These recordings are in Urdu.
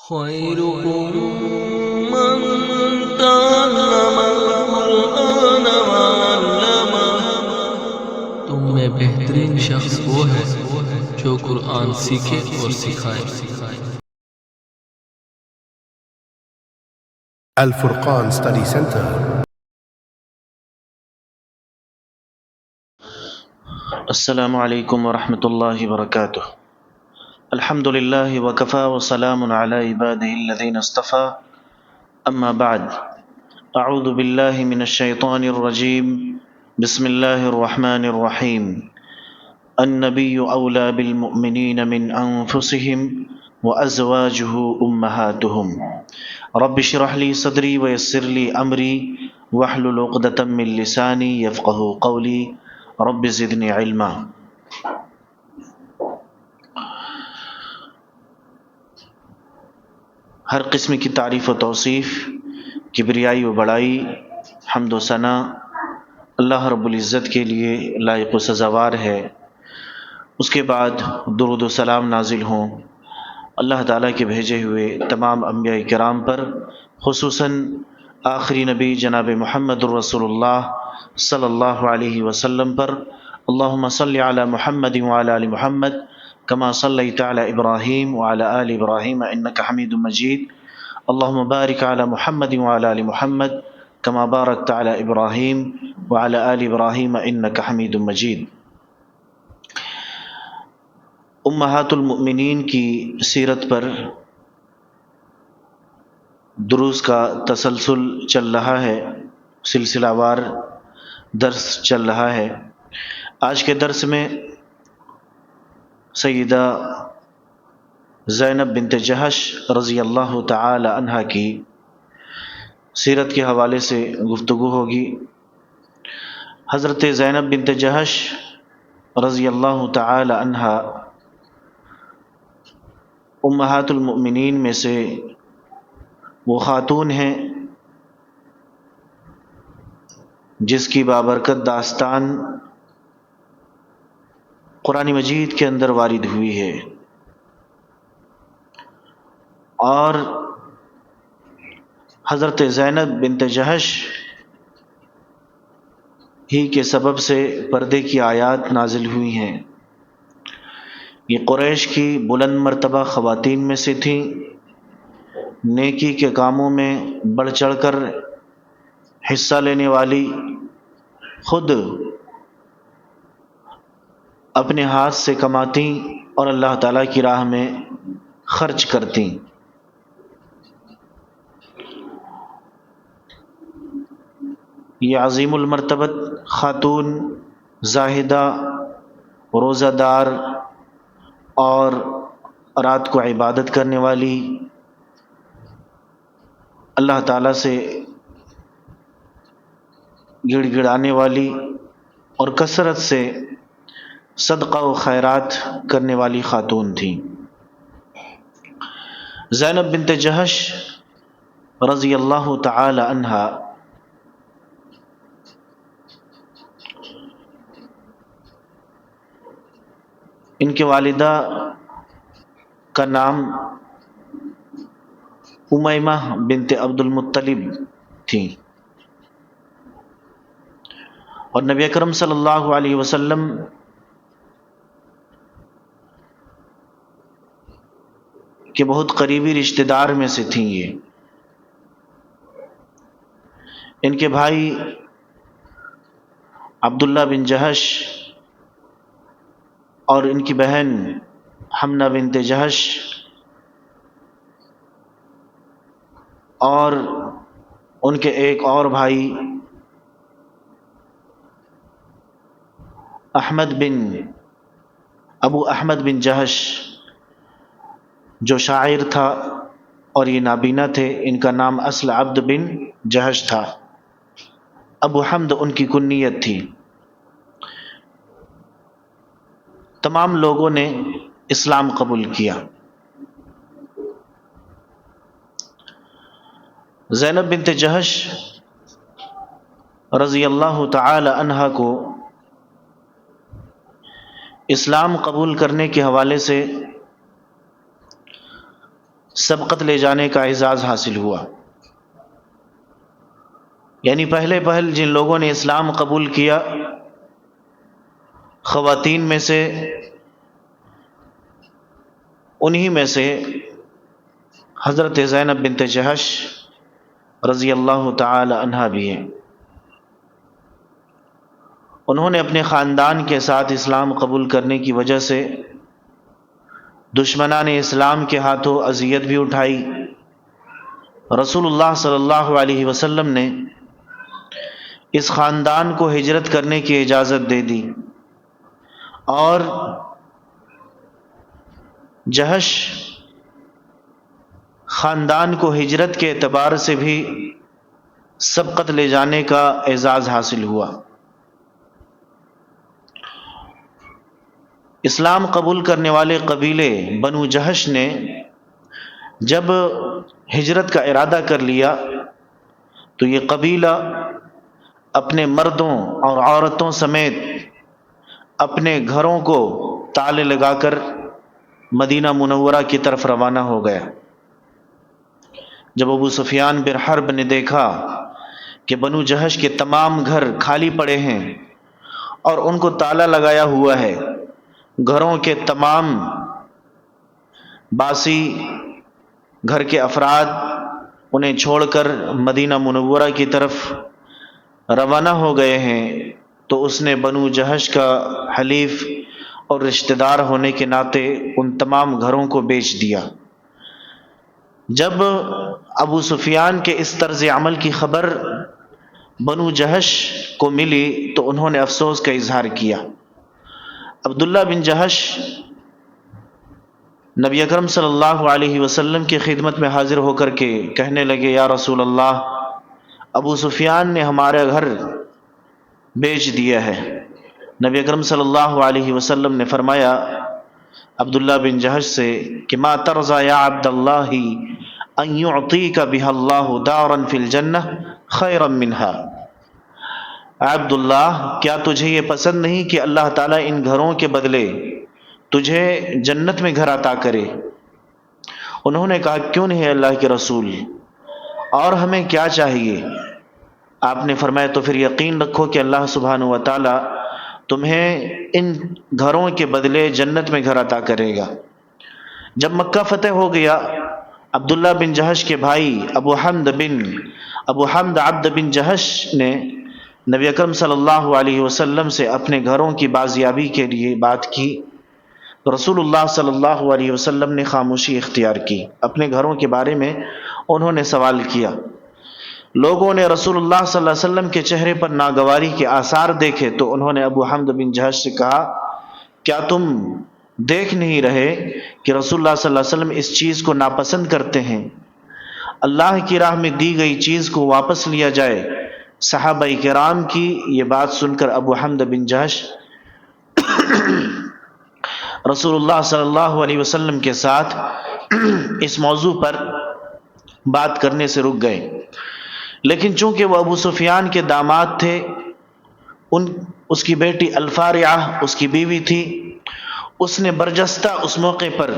خيركم من تعلم القرآن وعلمه۔ تم میں بہترین شخص وہ ہے جو قرآن سیکھے اور سکھائے۔ الفرقان Study Center. السلام علیکم ورحمۃ اللہ وبرکاتہ۔ الحمد للہ وکفا وسلام علی عباده الذین اصطفى، اما بعد، اعوذ باللہ من الشیطان الرجیم، بسم اللہ الرحمن الرحیم۔ النبی اولی بالمؤمنین من انفسهم وازواجہ امہاتہم۔ رب اشرح لی صدری ویسر لی امری واحلل عقدۃ من لسانی یفقہوا قولی، رب زدنی علما۔ ہر قسم کی تعریف و توصیف، کبریائی و بڑائی، حمد و ثنا اللہ رب العزت کے لیے لائق و سزاوار ہے۔ اس کے بعد درود و سلام نازل ہوں اللہ تعالیٰ کے بھیجے ہوئے تمام انبیاء کرام پر، خصوصاً آخری نبی جناب محمد الرسول اللہ صلی اللہ علیہ وسلم پر۔ اللہم صلی علی محمد وعلی آل محمد کما صلیت علی ابراہیم وعلی آل ابراہیم انک حمید مجید۔ اللہم بارک علی محمد وعلی آل محمد کما بارکت علی ابراہیم وعلی آل ابراہیم انک حمید مجید۔ امہات المؤمنین کی سیرت پر دروس کا تسلسل چل رہا ہے، سلسلہ وار درس چل رہا ہے۔ آج کے درس میں سیدہ زینب بنت جہش رضی اللہ تعالی عنہا کی سیرت کے حوالے سے گفتگو ہوگی۔ حضرت زینب بنت جہش رضی اللہ تعالی عنہا امہات المؤمنین میں سے وہ خاتون ہیں جس کی بابرکت داستان قرآن مجید کے اندر وارد ہوئی ہے، اور حضرت زینب بنت جہش ہی کے سبب سے پردے کی آیات نازل ہوئی ہیں۔ یہ قریش کی بلند مرتبہ خواتین میں سے تھیں، نیکی کے کاموں میں بڑھ چڑھ کر حصہ لینے والی، خود اپنے ہاتھ سے کماتی اور اللہ تعالیٰ کی راہ میں خرچ کرتی۔ یہ عظیم المرتبت خاتون زاہدہ، روزہ دار اور رات کو عبادت کرنے والی، اللہ تعالیٰ سے گڑ گڑانے والی اور کثرت سے صدقہ و خیرات کرنے والی خاتون تھیں۔ زینب بنت جہش رضی اللہ تعالی عنہا ان کے والدہ کا نام امیمہ بنت عبد المطلب تھی، اور نبی اکرم صلی اللہ علیہ وسلم کے بہت قریبی رشتہ دار میں سے تھیں۔ یہ ان کے بھائی عبداللہ بن جہش اور ان کی بہن حمنہ بنت جہش اور ان کے ایک اور بھائی ابو احمد بن جہش جو شاعر تھا اور یہ نابینا تھے، ان کا نام اصل عبد بن جہش تھا، ابو حمد ان کی کنیت تھی۔ تمام لوگوں نے اسلام قبول کیا۔ زینب بنت جہش رضی اللہ تعالی عنہا کو اسلام قبول کرنے کے حوالے سے سبقت لے جانے کا اعزاز حاصل ہوا۔ یعنی پہلے پہل جن لوگوں نے اسلام قبول کیا خواتین میں سے، انہی میں سے حضرت زینب بنت جہش رضی اللہ تعالی عنہا بھی ہیں۔ انہوں نے اپنے خاندان کے ساتھ اسلام قبول کرنے کی وجہ سے دشمنان اسلام کے ہاتھوں اذیت بھی اٹھائی۔ رسول اللہ صلی اللہ علیہ وسلم نے اس خاندان کو ہجرت کرنے کی اجازت دے دی، اور جہش خاندان کو ہجرت کے اعتبار سے بھی سبقت لے جانے کا اعزاز حاصل ہوا۔ اسلام قبول کرنے والے قبیلے بنو جہش نے جب ہجرت کا ارادہ کر لیا تو یہ قبیلہ اپنے مردوں اور عورتوں سمیت اپنے گھروں کو تالے لگا کر مدینہ منورہ کی طرف روانہ ہو گیا۔ جب ابو سفیان بن حرب نے دیکھا کہ بنو جہش کے تمام گھر خالی پڑے ہیں اور ان کو تالا لگایا ہوا ہے، گھروں کے تمام باسی گھر کے افراد انہیں چھوڑ کر مدینہ منورہ کی طرف روانہ ہو گئے ہیں، تو اس نے بنو جہش کا حلیف اور رشتہ دار ہونے کے ناطے ان تمام گھروں کو بیچ دیا۔ جب ابو سفیان کے اس طرز عمل کی خبر بنو جہش کو ملی تو انہوں نے افسوس کا اظہار کیا۔ عبداللہ بن جہش نبی اکرم صلی اللہ علیہ وسلم کی خدمت میں حاضر ہو کر کے کہنے لگے، یا رسول اللہ، ابو سفیان نے ہمارا گھر بیچ دیا ہے۔ نبی اکرم صلی اللہ علیہ وسلم نے فرمایا عبداللہ بن جہش سے کہ ما ترضى یا عبداللہ ان یعطیک بها اللہ دارا فی الجنہ خیرا منها۔ عبداللہ، کیا تجھے یہ پسند نہیں کہ اللہ تعالیٰ ان گھروں کے بدلے تجھے جنت میں گھر عطا کرے؟ انہوں نے کہا، کیوں نہیں اللہ کے رسول، اور ہمیں کیا چاہیے؟ آپ نے فرمایا، تو پھر یقین رکھو کہ اللہ سبحانہ و تعالیٰ تمہیں ان گھروں کے بدلے جنت میں گھر عطا کرے گا۔ جب مکہ فتح ہو گیا، عبداللہ بن جہش کے بھائی ابو حمد عبد بن جہش نے نبی اکرم صلی اللہ علیہ وسلم سے اپنے گھروں کی بازیابی کے لیے بات کی۔ رسول اللہ صلی اللہ علیہ وسلم نے خاموشی اختیار کی، اپنے گھروں کے بارے میں انہوں نے سوال کیا۔ لوگوں نے رسول اللہ صلی اللہ علیہ وسلم کے چہرے پر ناگواری کے آثار دیکھے تو انہوں نے ابو حمد بن جہش سے کہا، کیا تم دیکھ نہیں رہے کہ رسول اللہ صلی اللہ علیہ وسلم اس چیز کو ناپسند کرتے ہیں؟ اللہ کی راہ میں دی گئی چیز کو واپس لیا جائے۔ صحابہ کرام کی یہ بات سن کر ابو حمد بن جہش رسول اللہ صلی اللہ علیہ وسلم کے ساتھ اس موضوع پر بات کرنے سے رک گئے، لیکن چونکہ وہ ابو سفیان کے داماد تھے، اس کی بیٹی الفارعہ اس کی بیوی تھی، اس نے برجستہ اس موقع پر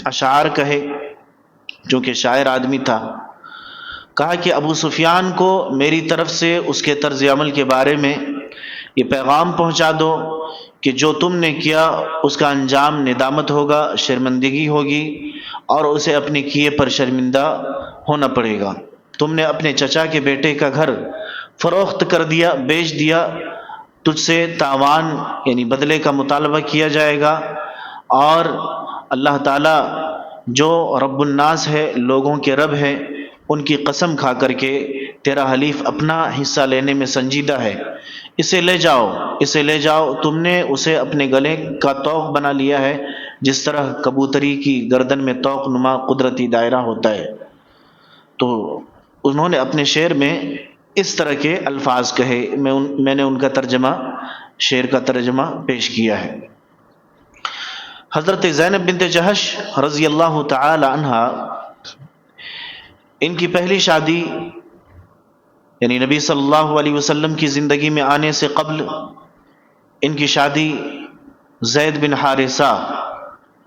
اشعار کہے، چونکہ شاعر آدمی تھا، کہا کہ ابو سفیان کو میری طرف سے اس کے طرز عمل کے بارے میں یہ پیغام پہنچا دو کہ جو تم نے کیا اس کا انجام ندامت ہوگا، شرمندگی ہوگی، اور اسے اپنے کیے پر شرمندہ ہونا پڑے گا۔ تم نے اپنے چچا کے بیٹے کا گھر فروخت کر دیا، بیچ دیا، تجھ سے تاوان یعنی بدلے کا مطالبہ کیا جائے گا، اور اللہ تعالیٰ جو رب الناس ہے، لوگوں کے رب ہے، ان کی قسم کھا کر کے تیرا حلیف اپنا حصہ لینے میں سنجیدہ ہے، اسے لے جاؤ، تم نے اسے اپنے گلے کا طوق بنا لیا ہے، جس طرح کبوتری کی گردن میں طوق نما قدرتی دائرہ ہوتا ہے۔ تو انہوں نے اپنے شعر میں اس طرح کے الفاظ کہے، میں نے ان کا ترجمہ، شعر کا ترجمہ پیش کیا ہے۔ حضرت زینب بنت جہش رضی اللہ تعالی عنہا، ان کی پہلی شادی یعنی نبی صلی اللہ علیہ وسلم کی زندگی میں آنے سے قبل ان کی شادی زید بن حارثہ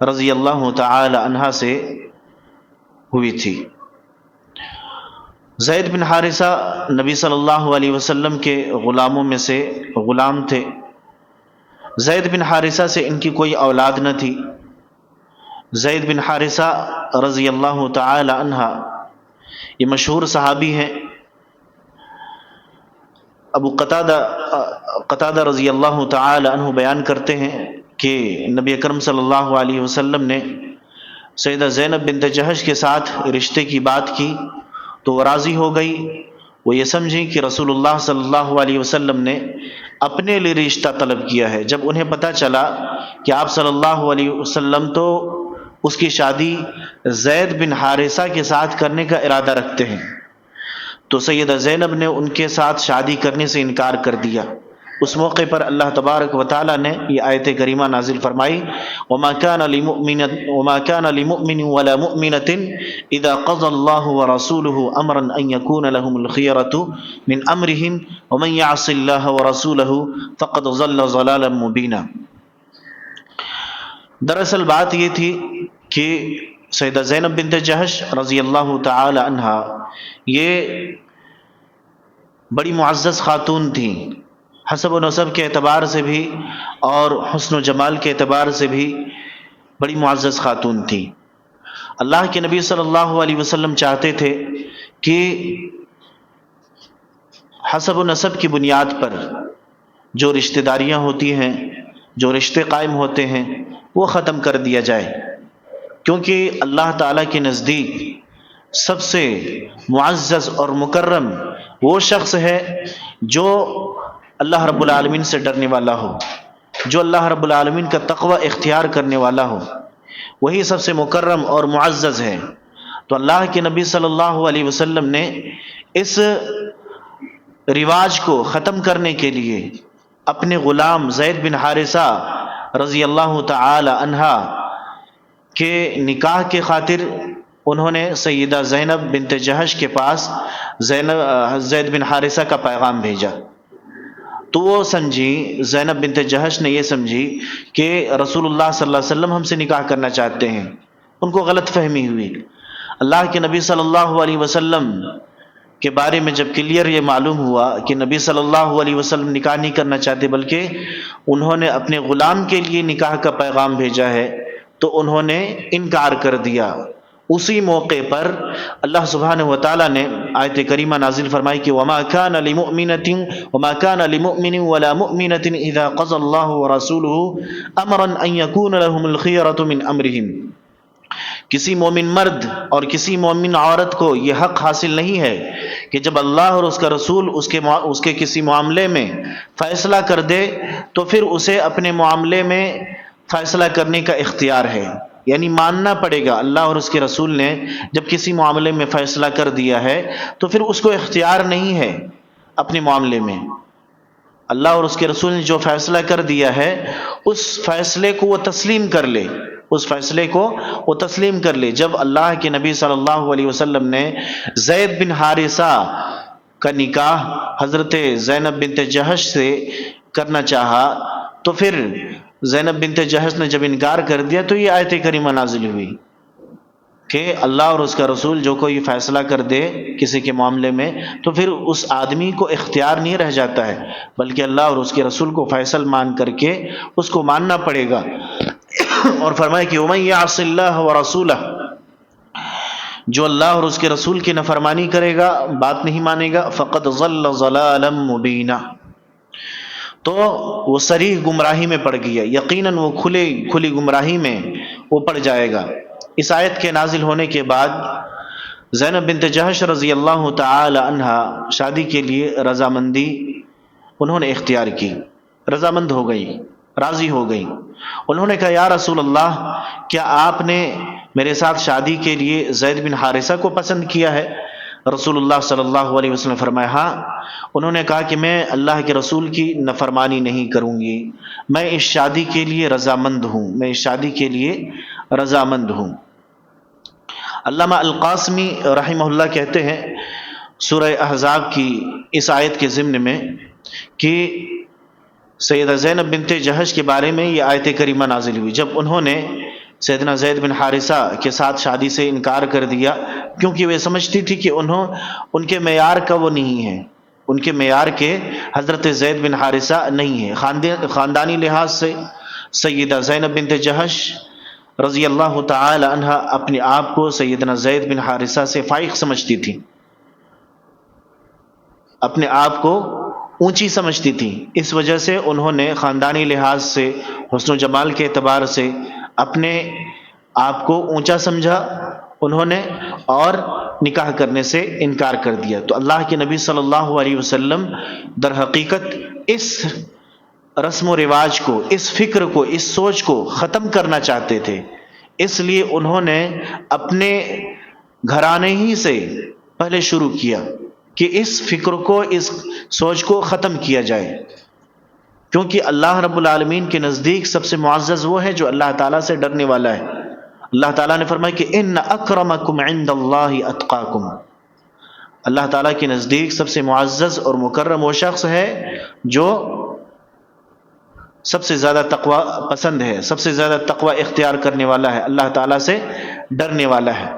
رضی اللہ تعالی عنہ سے ہوئی تھی۔ زید بن حارثہ نبی صلی اللہ علیہ وسلم کے غلاموں میں سے غلام تھے۔ زید بن حارثہ سے ان کی کوئی اولاد نہ تھی۔ زید بن حارثہ رضی اللہ تعالی عنہ یہ مشہور صحابی ہیں۔ ابو قتادہ رضی اللہ تعالی عنہ بیان کرتے ہیں کہ نبی اکرم صلی اللہ علیہ وسلم نے سیدہ زینب بنت جہش کے ساتھ رشتے کی بات کی تو وہ راضی ہو گئی۔ وہ یہ سمجھی کہ رسول اللہ صلی اللہ علیہ وسلم نے اپنے لیے رشتہ طلب کیا ہے۔ جب انہیں پتہ چلا کہ آپ صلی اللہ علیہ وسلم تو اس کی شادی زید بن حارثہ کے ساتھ کرنے کا ارادہ رکھتے ہیں، تو سیدہ زینب نے ان کے ساتھ شادی کرنے سے انکار کر دیا۔ اس موقع پر اللہ تبارک و تعالی نے یہ آیت کریمہ نازل فرمائی، وَمَا كَانَ لِمُؤْمِنٍ وَلَا مُؤْمِنَةٍ إِذَا قَضَى اللَّهُ وَرَسُولُهُ أَمْرًا أَن يَكُونَ لَهُمُ الْخِيَرَةُ مِنْ أَمْرِهِمْ وَمَن يَعْصِ اللَّهَ وَرَسُولَهُ فَقَدْ ضَلَّ ضَلَالًا مُبِينًا۔ دراصل بات یہ تھی کہ سیدہ زینب بنت جہش رضی اللہ تعالی عنہا یہ بڑی معزز خاتون تھیں، حسب و نسب کے اعتبار سے بھی اور حسن و جمال کے اعتبار سے بھی بڑی معزز خاتون تھی۔ اللہ کے نبی صلی اللہ علیہ وسلم چاہتے تھے کہ حسب و نسب کی بنیاد پر جو رشتہ داریاں ہوتی ہیں، جو رشتے قائم ہوتے ہیں، وہ ختم کر دیا جائے، کیونکہ اللہ تعالیٰ کے نزدیک سب سے معزز اور مکرم وہ شخص ہے جو اللہ رب العالمین سے ڈرنے والا ہو، جو اللہ رب العالمین کا تقوی اختیار کرنے والا ہو، وہی سب سے مکرم اور معزز ہے۔ تو اللہ کے نبی صلی اللہ علیہ وسلم نے اس رواج کو ختم کرنے کے لیے اپنے غلام زید بن حارثہ رضی اللہ تعالی عنہ کے نکاح کے خاطر انہوں نے سیدہ زینب بنت جہش کے پاس زید بن حارثہ کا پیغام بھیجا۔ تو وہ سمجھی، زینب بنت جہش نے یہ سمجھی کہ رسول اللہ صلی اللہ علیہ وسلم ہم سے نکاح کرنا چاہتے ہیں۔ ان کو غلط فہمی ہوئی۔ اللہ کے نبی صلی اللہ علیہ وسلم کے بارے میں جب کلیئر یہ معلوم ہوا کہ نبی صلی اللہ علیہ وسلم نکاح نہیں کرنا چاہتے بلکہ انہوں نے اپنے غلام کے لیے نکاح کا پیغام بھیجا ہے، تو انہوں نے انکار کر دیا۔ اسی موقع پر اللہ سبحانہ وتعالیٰ نے آیت کریمہ نازل فرمائی کہ وَمَا كَانَ لِمُؤْمِنٍ وَلَا مُؤْمِنَةٍ إِذَا قَضَى اللَّهُ وَرَسُولُهُ أَمْرًا أَن يَكُونَ لَهُمُ الْخِيَرَةُ مِنْ أَمْرِهِمْ۔ کسی مومن مرد اور کسی مومن عورت کو یہ حق حاصل نہیں ہے کہ جب اللہ اور اس کا رسول اس کے کسی معاملے میں فیصلہ کر دے تو پھر اسے اپنے معاملے میں فیصلہ کرنے کا اختیار ہے، یعنی ماننا پڑے گا۔ اللہ اور اس کے رسول نے جب کسی معاملے میں فیصلہ کر دیا ہے تو پھر اس کو اختیار نہیں ہے اپنے معاملے میں۔ اللہ اور اس کے رسول نے جو فیصلہ کر دیا ہے اس فیصلے کو وہ تسلیم کر لے، اس فیصلے کو وہ تسلیم کر لے۔ جب اللہ کے نبی صلی اللہ علیہ وسلم نے زید بن حارثہ کا نکاح حضرت زینب بنت جہش سے کرنا چاہا تو پھر زینب بنت جہش نے جب انکار کر دیا تو یہ آیت کریمہ نازل ہوئی کہ اللہ اور اس کا رسول جو کوئی فیصلہ کر دے کسی کے معاملے میں تو پھر اس آدمی کو اختیار نہیں رہ جاتا ہے، بلکہ اللہ اور اس کے رسول کو فیصل مان کر کے اس کو ماننا پڑے گا۔ اور فرمایا کہ وَمَن يَعْصِ اللَّهَ وَرَسُولَهُ، جو اللہ اور اس کے رسول کی نافرمانی کرے گا، بات نہیں مانے گا، فَقَدْ ضَلَّ ضَلَالًا مُبِينًا، تو وہ صریح گمراہی میں پڑ گیا، یقیناً وہ کھلی گمراہی میں وہ پڑ جائے گا۔ اس آیت کے نازل ہونے کے بعد زینب بنت جہش رضی اللہ تعالی عنہ شادی کے لیے رضامندی انہوں نے اختیار کی، رضامند ہو گئی، راضی ہو گئی۔ انہوں نے کہا یا رسول اللہ، کیا آپ نے میرے ساتھ شادی کے لیے زید بن حارثہ کو پسند کیا ہے؟ رسول اللہ صلی اللہ علیہ وسلم نے فرمایا ہاں۔ انہوں نے کہا کہ میں اللہ کے رسول کی نافرمانی نہیں کروں گی، میں اس شادی کے لیے رضامند ہوں، میں اس شادی کے لیے رضامند ہوں۔ علامہ القاسمی رحمہ اللہ کہتے ہیں سورہ احزاب کی اس آیت کے ضمن میں کہ سیدہ زینب بنت جہش کے بارے میں یہ آیت کریمہ نازل ہوئی جب انہوں نے سیدنا زید بن حارثہ کے ساتھ شادی سے انکار کر دیا، کیونکہ وہ سمجھتی تھی کہ ان کے معیار کا وہ نہیں ہے، ان کے معیار کے حضرت زید بن حارثہ نہیں ہے۔ خاندانی لحاظ سے سیدہ زینب بنت جہش رضی اللہ تعالی عنہ اپنے آپ کو سیدنا زید بن حارثہ سے فائق سمجھتی تھی، اپنے آپ کو اونچی سمجھتی تھی، اس وجہ سے انہوں نے خاندانی لحاظ سے، حسن و جمال کے اعتبار سے اپنے آپ کو اونچا سمجھا انہوں نے، اور نکاح کرنے سے انکار کر دیا۔ تو اللہ کے نبی صلی اللہ علیہ وسلم در حقیقت اس رسم و رواج کو، اس فکر کو، اس سوچ کو ختم کرنا چاہتے تھے، اس لیے انہوں نے اپنے گھرانے ہی سے پہلے شروع کیا کہ اس فکر کو، اس سوچ کو ختم کیا جائے، کیونکہ اللہ رب العالمین کے نزدیک سب سے معزز وہ ہے جو اللہ تعالیٰ سے ڈرنے والا ہے۔ اللہ تعالیٰ نے فرمایا کہ ان اکرمکم عند اللہ اتقاکم، اللہ تعالیٰ کے نزدیک سب سے معزز اور مکرم وہ شخص ہے جو سب سے زیادہ تقوی پسند ہے، سب سے زیادہ تقوی اختیار کرنے والا ہے، اللہ تعالیٰ سے ڈرنے والا ہے۔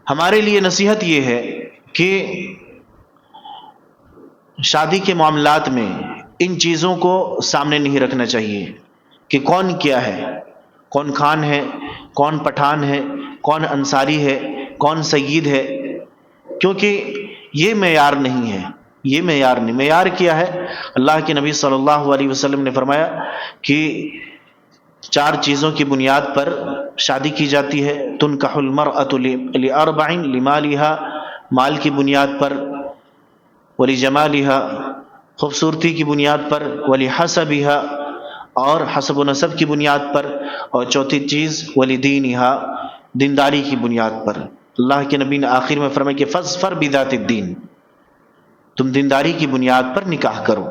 ہمارے لیے نصیحت یہ ہے کہ شادی کے معاملات میں ان چیزوں کو سامنے نہیں رکھنا چاہیے کہ کون کیا ہے، کون خان ہے، کون پٹھان ہے، کون انصاری ہے، کون سید ہے، کیونکہ یہ معیار نہیں ہے، یہ معیار نہیں۔ معیار کیا ہے؟ اللہ کے نبی صلی اللہ علیہ وسلم نے فرمایا کہ 4 چیزوں کی بنیاد پر شادی کی جاتی ہے، تنکح المرأۃ لأربع، لمالها، مال کی بنیاد پر، ولجمالها، خوبصورتی کی بنیاد پر، ولحسبها، اور حسب و نسب کی بنیاد پر، اور چوتھی چیز ولدینها، دینداری کی بنیاد پر۔ اللہ کے نبی نے آخر میں فرمایا کہ فاظفر بذات الدین، تم دینداری کی بنیاد پر نکاح کرو۔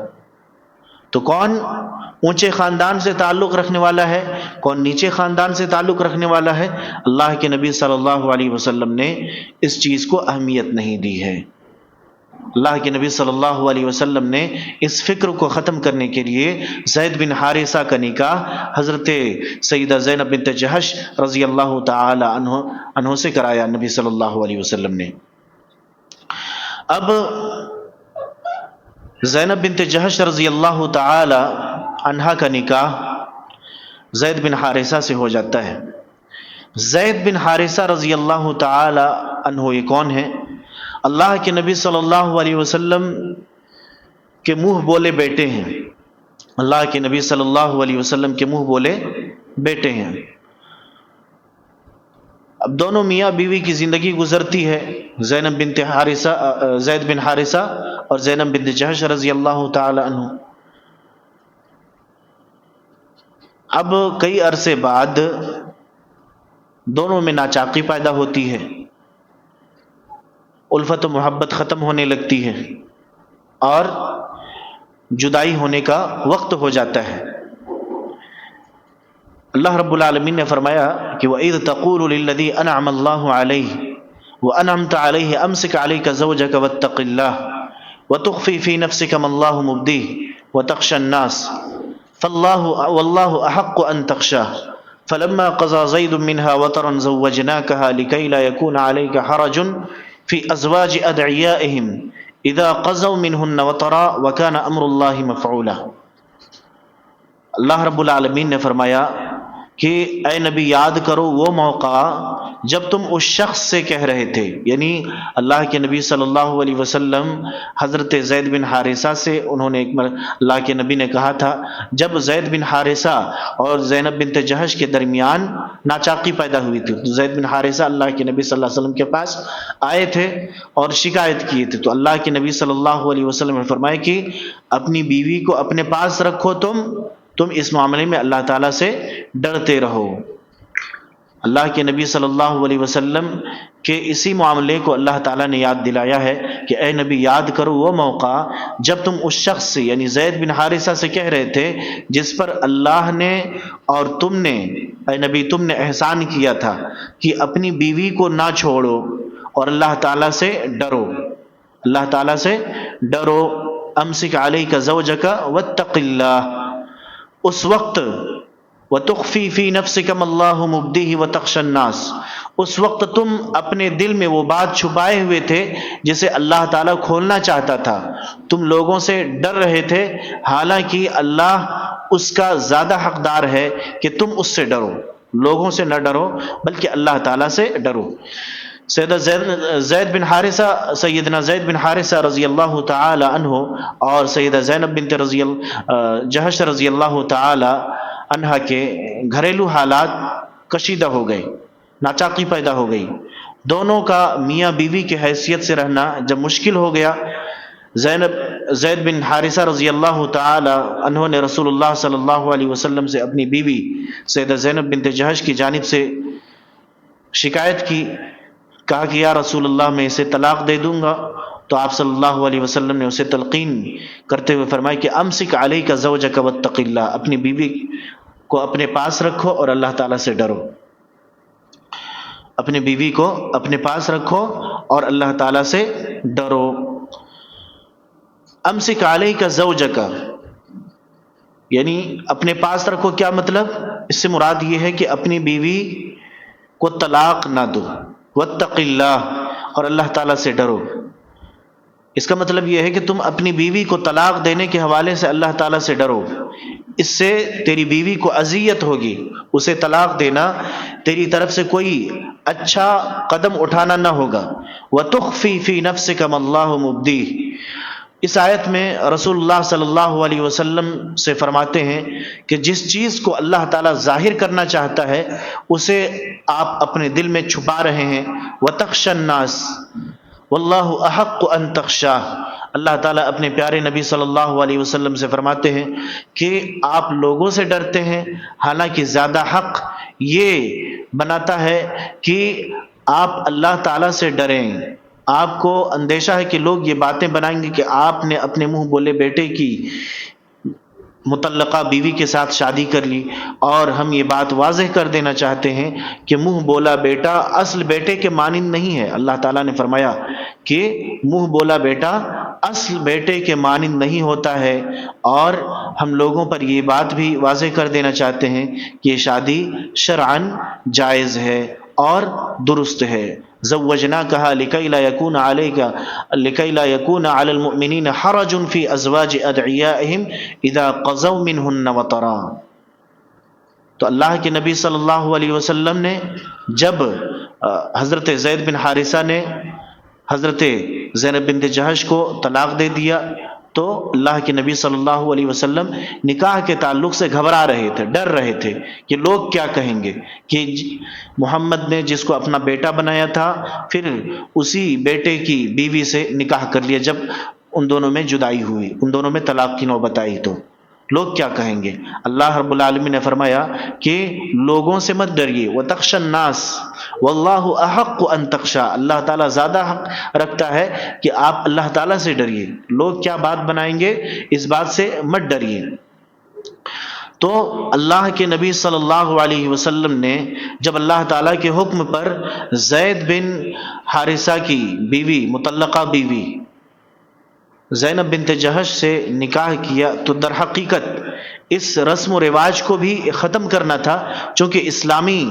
تو کون اونچے خاندان سے تعلق رکھنے والا ہے، کون نیچے خاندان سے تعلق رکھنے والا ہے، اللہ کے نبی صلی اللہ علیہ وسلم نے اس چیز کو اہمیت نہیں دی ہے۔ اللہ کے نبی صلی اللہ علیہ وسلم نے اس فکر کو ختم کرنے کے لیے زید بن حارثہ کا نکاح حضرت سیدہ زینب بنت جہش رضی اللہ تعالی عنہ سے کرایا نبی صلی اللہ علیہ وسلم نے۔ اب زینب بنت جہش رضی اللہ تعالی عنہا کا نکاح زید بن حارثہ سے ہو جاتا ہے۔ زید بن حارثہ رضی اللہ تعالی عنہ یہ کون ہے؟ اللہ کے نبی صلی اللہ علیہ وسلم کے منہ بولے بیٹے ہیں، اللہ کے نبی صلی اللہ علیہ وسلم کے منہ بولے بیٹے ہیں۔ اب دونوں میاں بیوی کی زندگی گزرتی ہے، زید بن حارثہ اور زینب بنت جہش رضی اللہ تعالی عنہ۔ اب کئی عرصے بعد دونوں میں ناچاقی پیدا ہوتی ہے، الفت و محبت ختم ہونے لگتی ہے، اور جدائی ہونے کا وقت ہو جاتا ہے۔ اللہ رب العالمین نے فرمایا کہ وَإِذْ تَقُولُ لِلَّذِي أَنْعَمَ اللَّهُ عَلَيْهِ وَأَنْعَمْتَ عَلَيْهِ أَمْسِكْ عَلَيْكَ زَوْجَكَ وَاتَّقِ اللَّهَ وَتُخْفِي فِي نَفْسِكَ مَا اللَّهُ مُبْدِيهِ وَتَخْشَى النَّاسَ وَاللَّهُ أَحَقُّ أَن تَخْشَاهُ فَلَمَّا قَضَى زَيْدٌ مِّنْهَا وَطَرًا زَوَّجْنَاكَهَا لِكَيْ لَا يَكُونَ عَلَيْكَ حَرَجٌ فِي أَزْوَاجِ أَدْعِيَائِهِمْ إِذَا قَضَوْا مِنْهُنَّ وَطَرًا وَكَانَ أَمْرُ اللَّهِ مَفْعُولًا۔ اللہ رب العالمین نے فرمایا کہ اے نبی یاد کرو وہ موقع جب تم اس شخص سے کہہ رہے تھے، یعنی اللہ کے نبی صلی اللہ علیہ وسلم حضرت زید بن حارثہ سے انہوں نے اللہ کے نبی نے کہا تھا، جب زید بن حارثہ اور زینب بنت جہش کے درمیان ناچاقی پیدا ہوئی تھی تو زید بن حارثہ اللہ کے نبی صلی اللہ علیہ وسلم کے پاس آئے تھے اور شکایت کیے تھے، تو اللہ کے نبی صلی اللہ علیہ وسلم نے فرمایا کہ اپنی بیوی کو اپنے پاس رکھو، تم اس معاملے میں اللہ تعالیٰ سے ڈرتے رہو۔ اللہ کے نبی صلی اللہ علیہ وسلم کے اسی معاملے کو اللہ تعالیٰ نے یاد دلایا ہے کہ اے نبی یاد کرو وہ موقع جب تم اس شخص سے یعنی زید بن حارثہ سے کہہ رہے تھے جس پر اللہ نے اور تم نے اے نبی تم نے احسان کیا تھا کہ اپنی بیوی کو نہ چھوڑو اور اللہ تعالیٰ سے ڈرو، اللہ تعالیٰ سے ڈرو۔ امسک علیک زوجک واتق اللہ، اس وقت وَتُخْفِي فِي نَفْسِكَ مَا اللَّهُ مُبْدِيهِ وَتَخْشَى النَّاسَ، اس وقت تم اپنے دل میں وہ بات چھپائے ہوئے تھے جسے اللہ تعالیٰ کھولنا چاہتا تھا، تم لوگوں سے ڈر رہے تھے، حالانکہ اللہ اس کا زیادہ حقدار ہے کہ تم اس سے ڈرو، لوگوں سے نہ ڈرو بلکہ اللہ تعالیٰ سے ڈرو۔ سیدنا زید بن حارثہ رضی اللہ تعالی عنہ اور سیدہ زینب بنت جہش رضی اللہ تعالی عنہ کے گھریلو حالات کشیدہ ہو گئے، ناچاقی پیدا ہو گئی، دونوں کا میاں بیوی کی حیثیت سے رہنا جب مشکل ہو گیا، زید بن حارثہ رضی اللہ تعالی عنہ نے رسول اللہ صلی اللہ علیہ وسلم سے اپنی بیوی سیدہ زینب بنت جہش کی جانب سے شکایت کی، کہا کہ یا رسول اللہ میں اسے طلاق دے دوں گا، تو آپ صلی اللہ علیہ وسلم نے اسے تلقین کرتے ہوئے فرمایا کہ امسک علیک زوجک واتق اللہ، اپنی بیوی کو اپنے پاس رکھو اور اللہ تعالیٰ سے ڈرو، اپنی بیوی کو اپنے پاس رکھو اور اللہ تعالیٰ سے ڈرو۔ امسک علیک زوجک یعنی اپنے پاس رکھو، کیا مطلب؟ اس سے مراد یہ ہے کہ اپنی بیوی کو طلاق نہ دو، واتق اللہ اور اللہ تعالیٰ سے ڈرو۔ اس کا مطلب یہ ہے کہ تم اپنی بیوی کو طلاق دینے کے حوالے سے اللہ تعالیٰ سے ڈرو، اس سے تیری بیوی کو اذیت ہوگی، اسے طلاق دینا تیری طرف سے کوئی اچھا قدم اٹھانا نہ ہوگا۔ وَتُخْفِي فِي نَفْسِكَ مَا اللَّهُ مُبْدِيهِ، اس آیت میں رسول اللہ صلی اللہ علیہ وسلم سے فرماتے ہیں کہ جس چیز کو اللہ تعالیٰ ظاہر کرنا چاہتا ہے اسے آپ اپنے دل میں چھپا رہے ہیں۔ وَتَخْشَى النَّاسَ وَاللَّهُ أَحَقُّ أَن تَخْشَاهُ، اللہ تعالیٰ اپنے پیارے نبی صلی اللہ علیہ وسلم سے فرماتے ہیں کہ آپ لوگوں سے ڈرتے ہیں، حالانکہ زیادہ حق یہ بناتا ہے کہ آپ اللہ تعالیٰ سے ڈریں۔ آپ کو اندیشہ ہے کہ لوگ یہ باتیں بنائیں گے کہ آپ نے اپنے منہ بولے بیٹے کی مطلقہ بیوی کے ساتھ شادی کر لی، اور ہم یہ بات واضح کر دینا چاہتے ہیں کہ منہ بولا بیٹا اصل بیٹے کے مانند نہیں ہے۔ اللہ تعالیٰ نے فرمایا کہ منہ بولا بیٹا اصل بیٹے کے مانند نہیں ہوتا ہے، اور ہم لوگوں پر یہ بات بھی واضح کر دینا چاہتے ہیں کہ یہ شادی شرعاً جائز ہے اور درست ہے۔ زوجناکہا لکی لا یکون علی المؤمنین حرج فی ازواج ادعیائہم اذا قضوا منہن وطرا۔ تو اللہ کے نبی صلی اللہ علیہ وسلم نے جب حضرت زید بن حارثہ نے حضرت زینب بنت جہش کو طلاق دے دیا تو اللہ کے نبی صلی اللہ علیہ وسلم نکاح کے تعلق سے گھبرا رہے تھے، ڈر رہے تھے کہ لوگ کیا کہیں گے کہ محمد نے جس کو اپنا بیٹا بنایا تھا پھر اسی بیٹے کی بیوی سے نکاح کر لیا، جب ان دونوں میں جدائی ہوئی، ان دونوں میں طلاق کی نوبت آئی تو لوگ کیا کہیں گے۔ اللہ رب العالمین نے فرمایا کہ لوگوں سے مت ڈریے، وَتَخْشَى النَّاسَ وَاللَّهُ أَحَقُّ أَن تَخْشَىٰ، اللہ تعالیٰ زیادہ حق رکھتا ہے کہ آپ اللہ تعالیٰ سے ڈریے، لوگ کیا بات بنائیں گے اس بات سے مت ڈریے۔ تو اللہ کے نبی صلی اللہ علیہ وسلم نے جب اللہ تعالیٰ کے حکم پر زید بن حارثہ کی بیوی مطلقہ بیوی زینب بنت جہش سے نکاح کیا تو در حقیقت اس رسم و رواج کو بھی ختم کرنا تھا، چونکہ اسلامی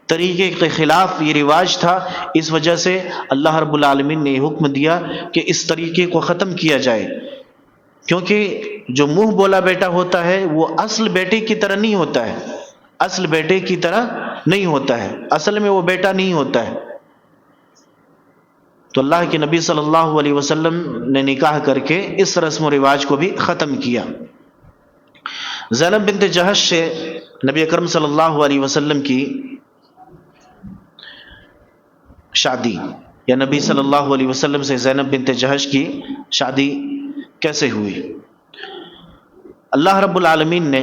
طریقے کے خلاف یہ رواج تھا، اس وجہ سے اللہ رب العالمین نے یہ حکم دیا کہ اس طریقے کو ختم کیا جائے، کیونکہ جو منہ بولا بیٹا ہوتا ہے وہ اصل بیٹے کی طرح نہیں ہوتا ہے، اصل بیٹے کی طرح نہیں ہوتا ہے، اصل میں وہ بیٹا نہیں ہوتا ہے۔ تو اللہ کے نبی صلی اللہ علیہ وسلم نے نکاح کر کے اس رسم و رواج کو بھی ختم کیا۔ زینب بنت جہش سے نبی اکرم صلی اللہ علیہ وسلم کی شادی، یا نبی صلی اللہ علیہ وسلم سے زینب بنت جہش کی شادی کیسے ہوئی؟ اللہ رب العالمین نے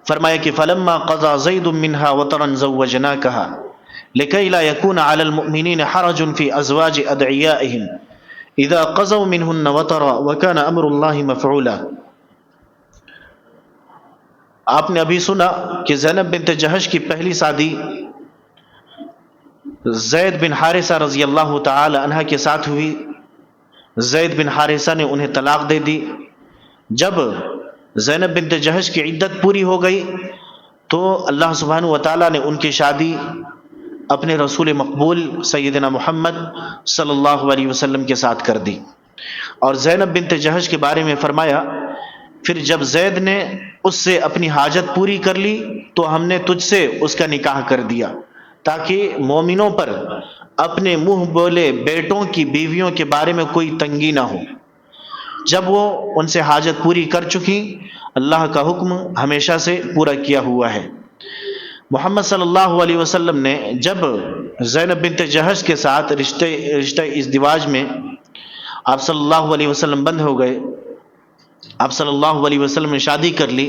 فرمایا کہ فَلَمَّا قَضَى زَيْدٌ مِّنْهَا وَطَرًا زَوَّجْنَاكَهَا لِكَيْ لَا يَكُونَ عَلَى الْمُؤْمِنِينَ حَرَجٌ فِي أَزْوَاجِ أَدْعِيَائِهِمْ إِذَا قَضَوْا مِنْهُنَّ وَطَرًا وَكَانَ أَمْرُ اللَّهِ مَفْعُولًا۔ آپ نے ابھی سنا کہ زینب بنت جہش کی پہلی شادی زید بن حارثہ رضی اللہ تعالی عنہ کے ساتھ ہوئی۔ زید بن حارثہ نے انہیں طلاق دے دی۔ جب زینب بنت جہش کی عدت پوری ہو گئی تو اللہ سبحانہ و تعالیٰ نے ان کی شادی اپنے رسول مقبول سیدنا محمد صلی اللہ علیہ وسلم کے ساتھ کر دی۔ اور زینب بنت جہش کے بارے میں فرمایا، پھر جب زید نے اس سے اپنی حاجت پوری کر لی تو ہم نے تجھ سے اس کا نکاح کر دیا تاکہ مومنوں پر اپنے منہ بولے بیٹوں کی بیویوں کے بارے میں کوئی تنگی نہ ہو۔ جب وہ ان سے حاجت پوری کر چکی، اللہ کا حکم ہمیشہ سے پورا کیا ہوا ہے۔ محمد صلی اللہ علیہ وسلم نے جب زینب بنت جہش کے ساتھ رشتہ ازدواج میں آپ صلی اللہ علیہ وسلم بند ہو گئے، آپ صلی اللہ علیہ وسلم نے شادی کر لی،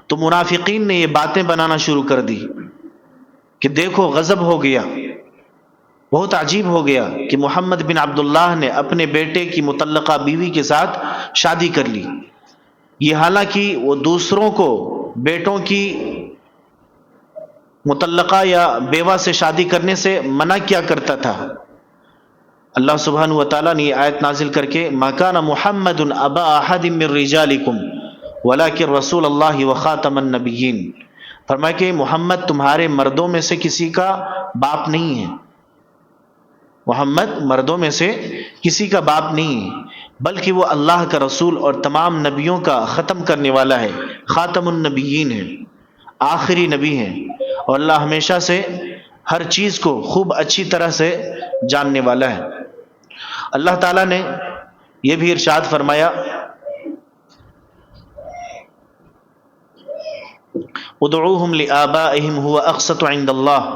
تو منافقین نے یہ باتیں بنانا شروع کر دی کہ دیکھو غضب ہو گیا، بہت عجیب ہو گیا کہ محمد بن عبداللہ نے اپنے بیٹے کی مطلقہ بیوی کے ساتھ شادی کر لی، یہ حالانکہ وہ دوسروں کو بیٹوں کی مطلقہ یا بیوہ سے شادی کرنے سے منع کیا کرتا تھا۔ اللہ سبحانہ و تعالیٰ نے یہ آیت نازل کر کے ما کان محمد ابا احد من رجالکم ولکن رسول اللہ وخاتم النبیین، فرمایا کہ محمد تمہارے مردوں میں سے کسی کا باپ نہیں ہے، محمد مردوں میں سے کسی کا باپ نہیں ہے، بلکہ وہ اللہ کا رسول اور تمام نبیوں کا ختم کرنے والا ہے، خاتم النبیین ہے، آخری نبی ہیں، اور اللہ ہمیشہ سے ہر چیز کو خوب اچھی طرح سے جاننے والا ہے۔ اللہ تعالیٰ نے یہ بھی ارشاد فرمایا ادعوہم لآبائہم هو اقسط عند اللہ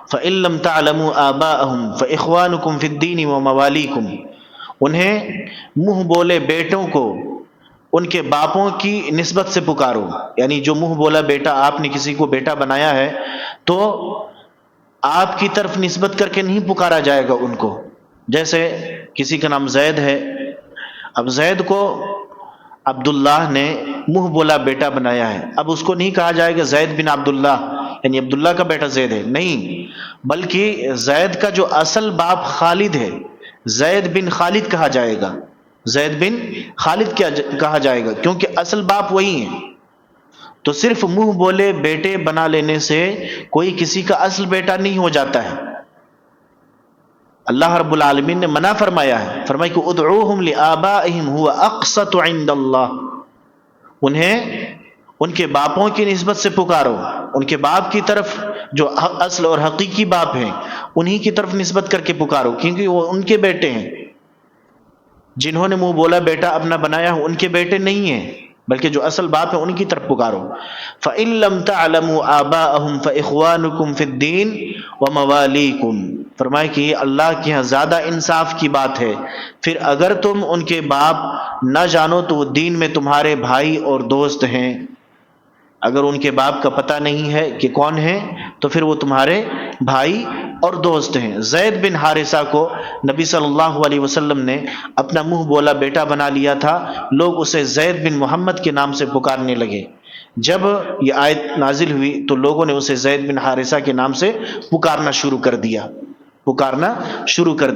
فإن لم تعلموا آباءہم فإخوانکم فی الدین وموالیکم، انہیں منہ بولے بیٹوں کو ان کے باپوں کی نسبت سے پکارو، یعنی جو منہ بولا بیٹا آپ نے کسی کو بیٹا بنایا ہے تو آپ کی طرف نسبت کر کے نہیں پکارا جائے گا ان کو۔ جیسے کسی کا نام زید ہے، اب زید کو عبداللہ نے منہ بولا بیٹا بنایا ہے، اب اس کو نہیں کہا جائے گا زید بن عبداللہ، یعنی عبداللہ کا بیٹا زید ہے، نہیں، بلکہ زید کا جو اصل باپ خالد ہے، زید بن خالد کہا جائے گا، زید بن خالد کیا کہا جائے گا، کیونکہ اصل باپ وہی ہیں۔ تو صرف منہ بولے بیٹے بنا لینے سے کوئی کسی کا اصل بیٹا نہیں ہو جاتا ہے۔ اللہ رب العالمین نے منع فرمایا ہے، فرمایا کہ ادعوہم لآبائہم هو اقسط عند اللہ، انہیں ان کے باپوں کی نسبت سے پکارو، ان کے باپ کی طرف جو اصل اور حقیقی باپ ہیں انہی کی طرف نسبت کر کے پکارو، کیونکہ وہ ان کے بیٹے ہیں۔ جنہوں نے منہ بولا بیٹا اپنا بنایا ان کے بیٹے نہیں ہیں، بلکہ جو اصل باپ ہے ان کی طرف پکارو۔ فَإِن لَمْ تَعْلَمُوا آبَاءَهُمْ فَإِخْوَانُكُمْ فِي الدِّينِ وَمَوَالِيكُمْ، فرمائے کہ یہ اللہ کے ہاں زیادہ انصاف کی بات ہے، پھر اگر تم ان کے باپ نہ جانو تو وہ دین میں تمہارے بھائی اور دوست ہیں۔ اگر ان کے باپ کا پتہ نہیں ہے کہ کون ہیں تو پھر وہ تمہارے بھائی اور دوست ہیں۔ زید بن حارثہ کو نبی صلی اللہ علیہ وسلم نے اپنا منہ بولا بیٹا بنا لیا تھا، لوگ اسے زید بن محمد کے نام سے پکارنے لگے۔ جب یہ آیت نازل ہوئی تو لوگوں نے اسے زید بن حارثہ کے نام سے پکارنا شروع کر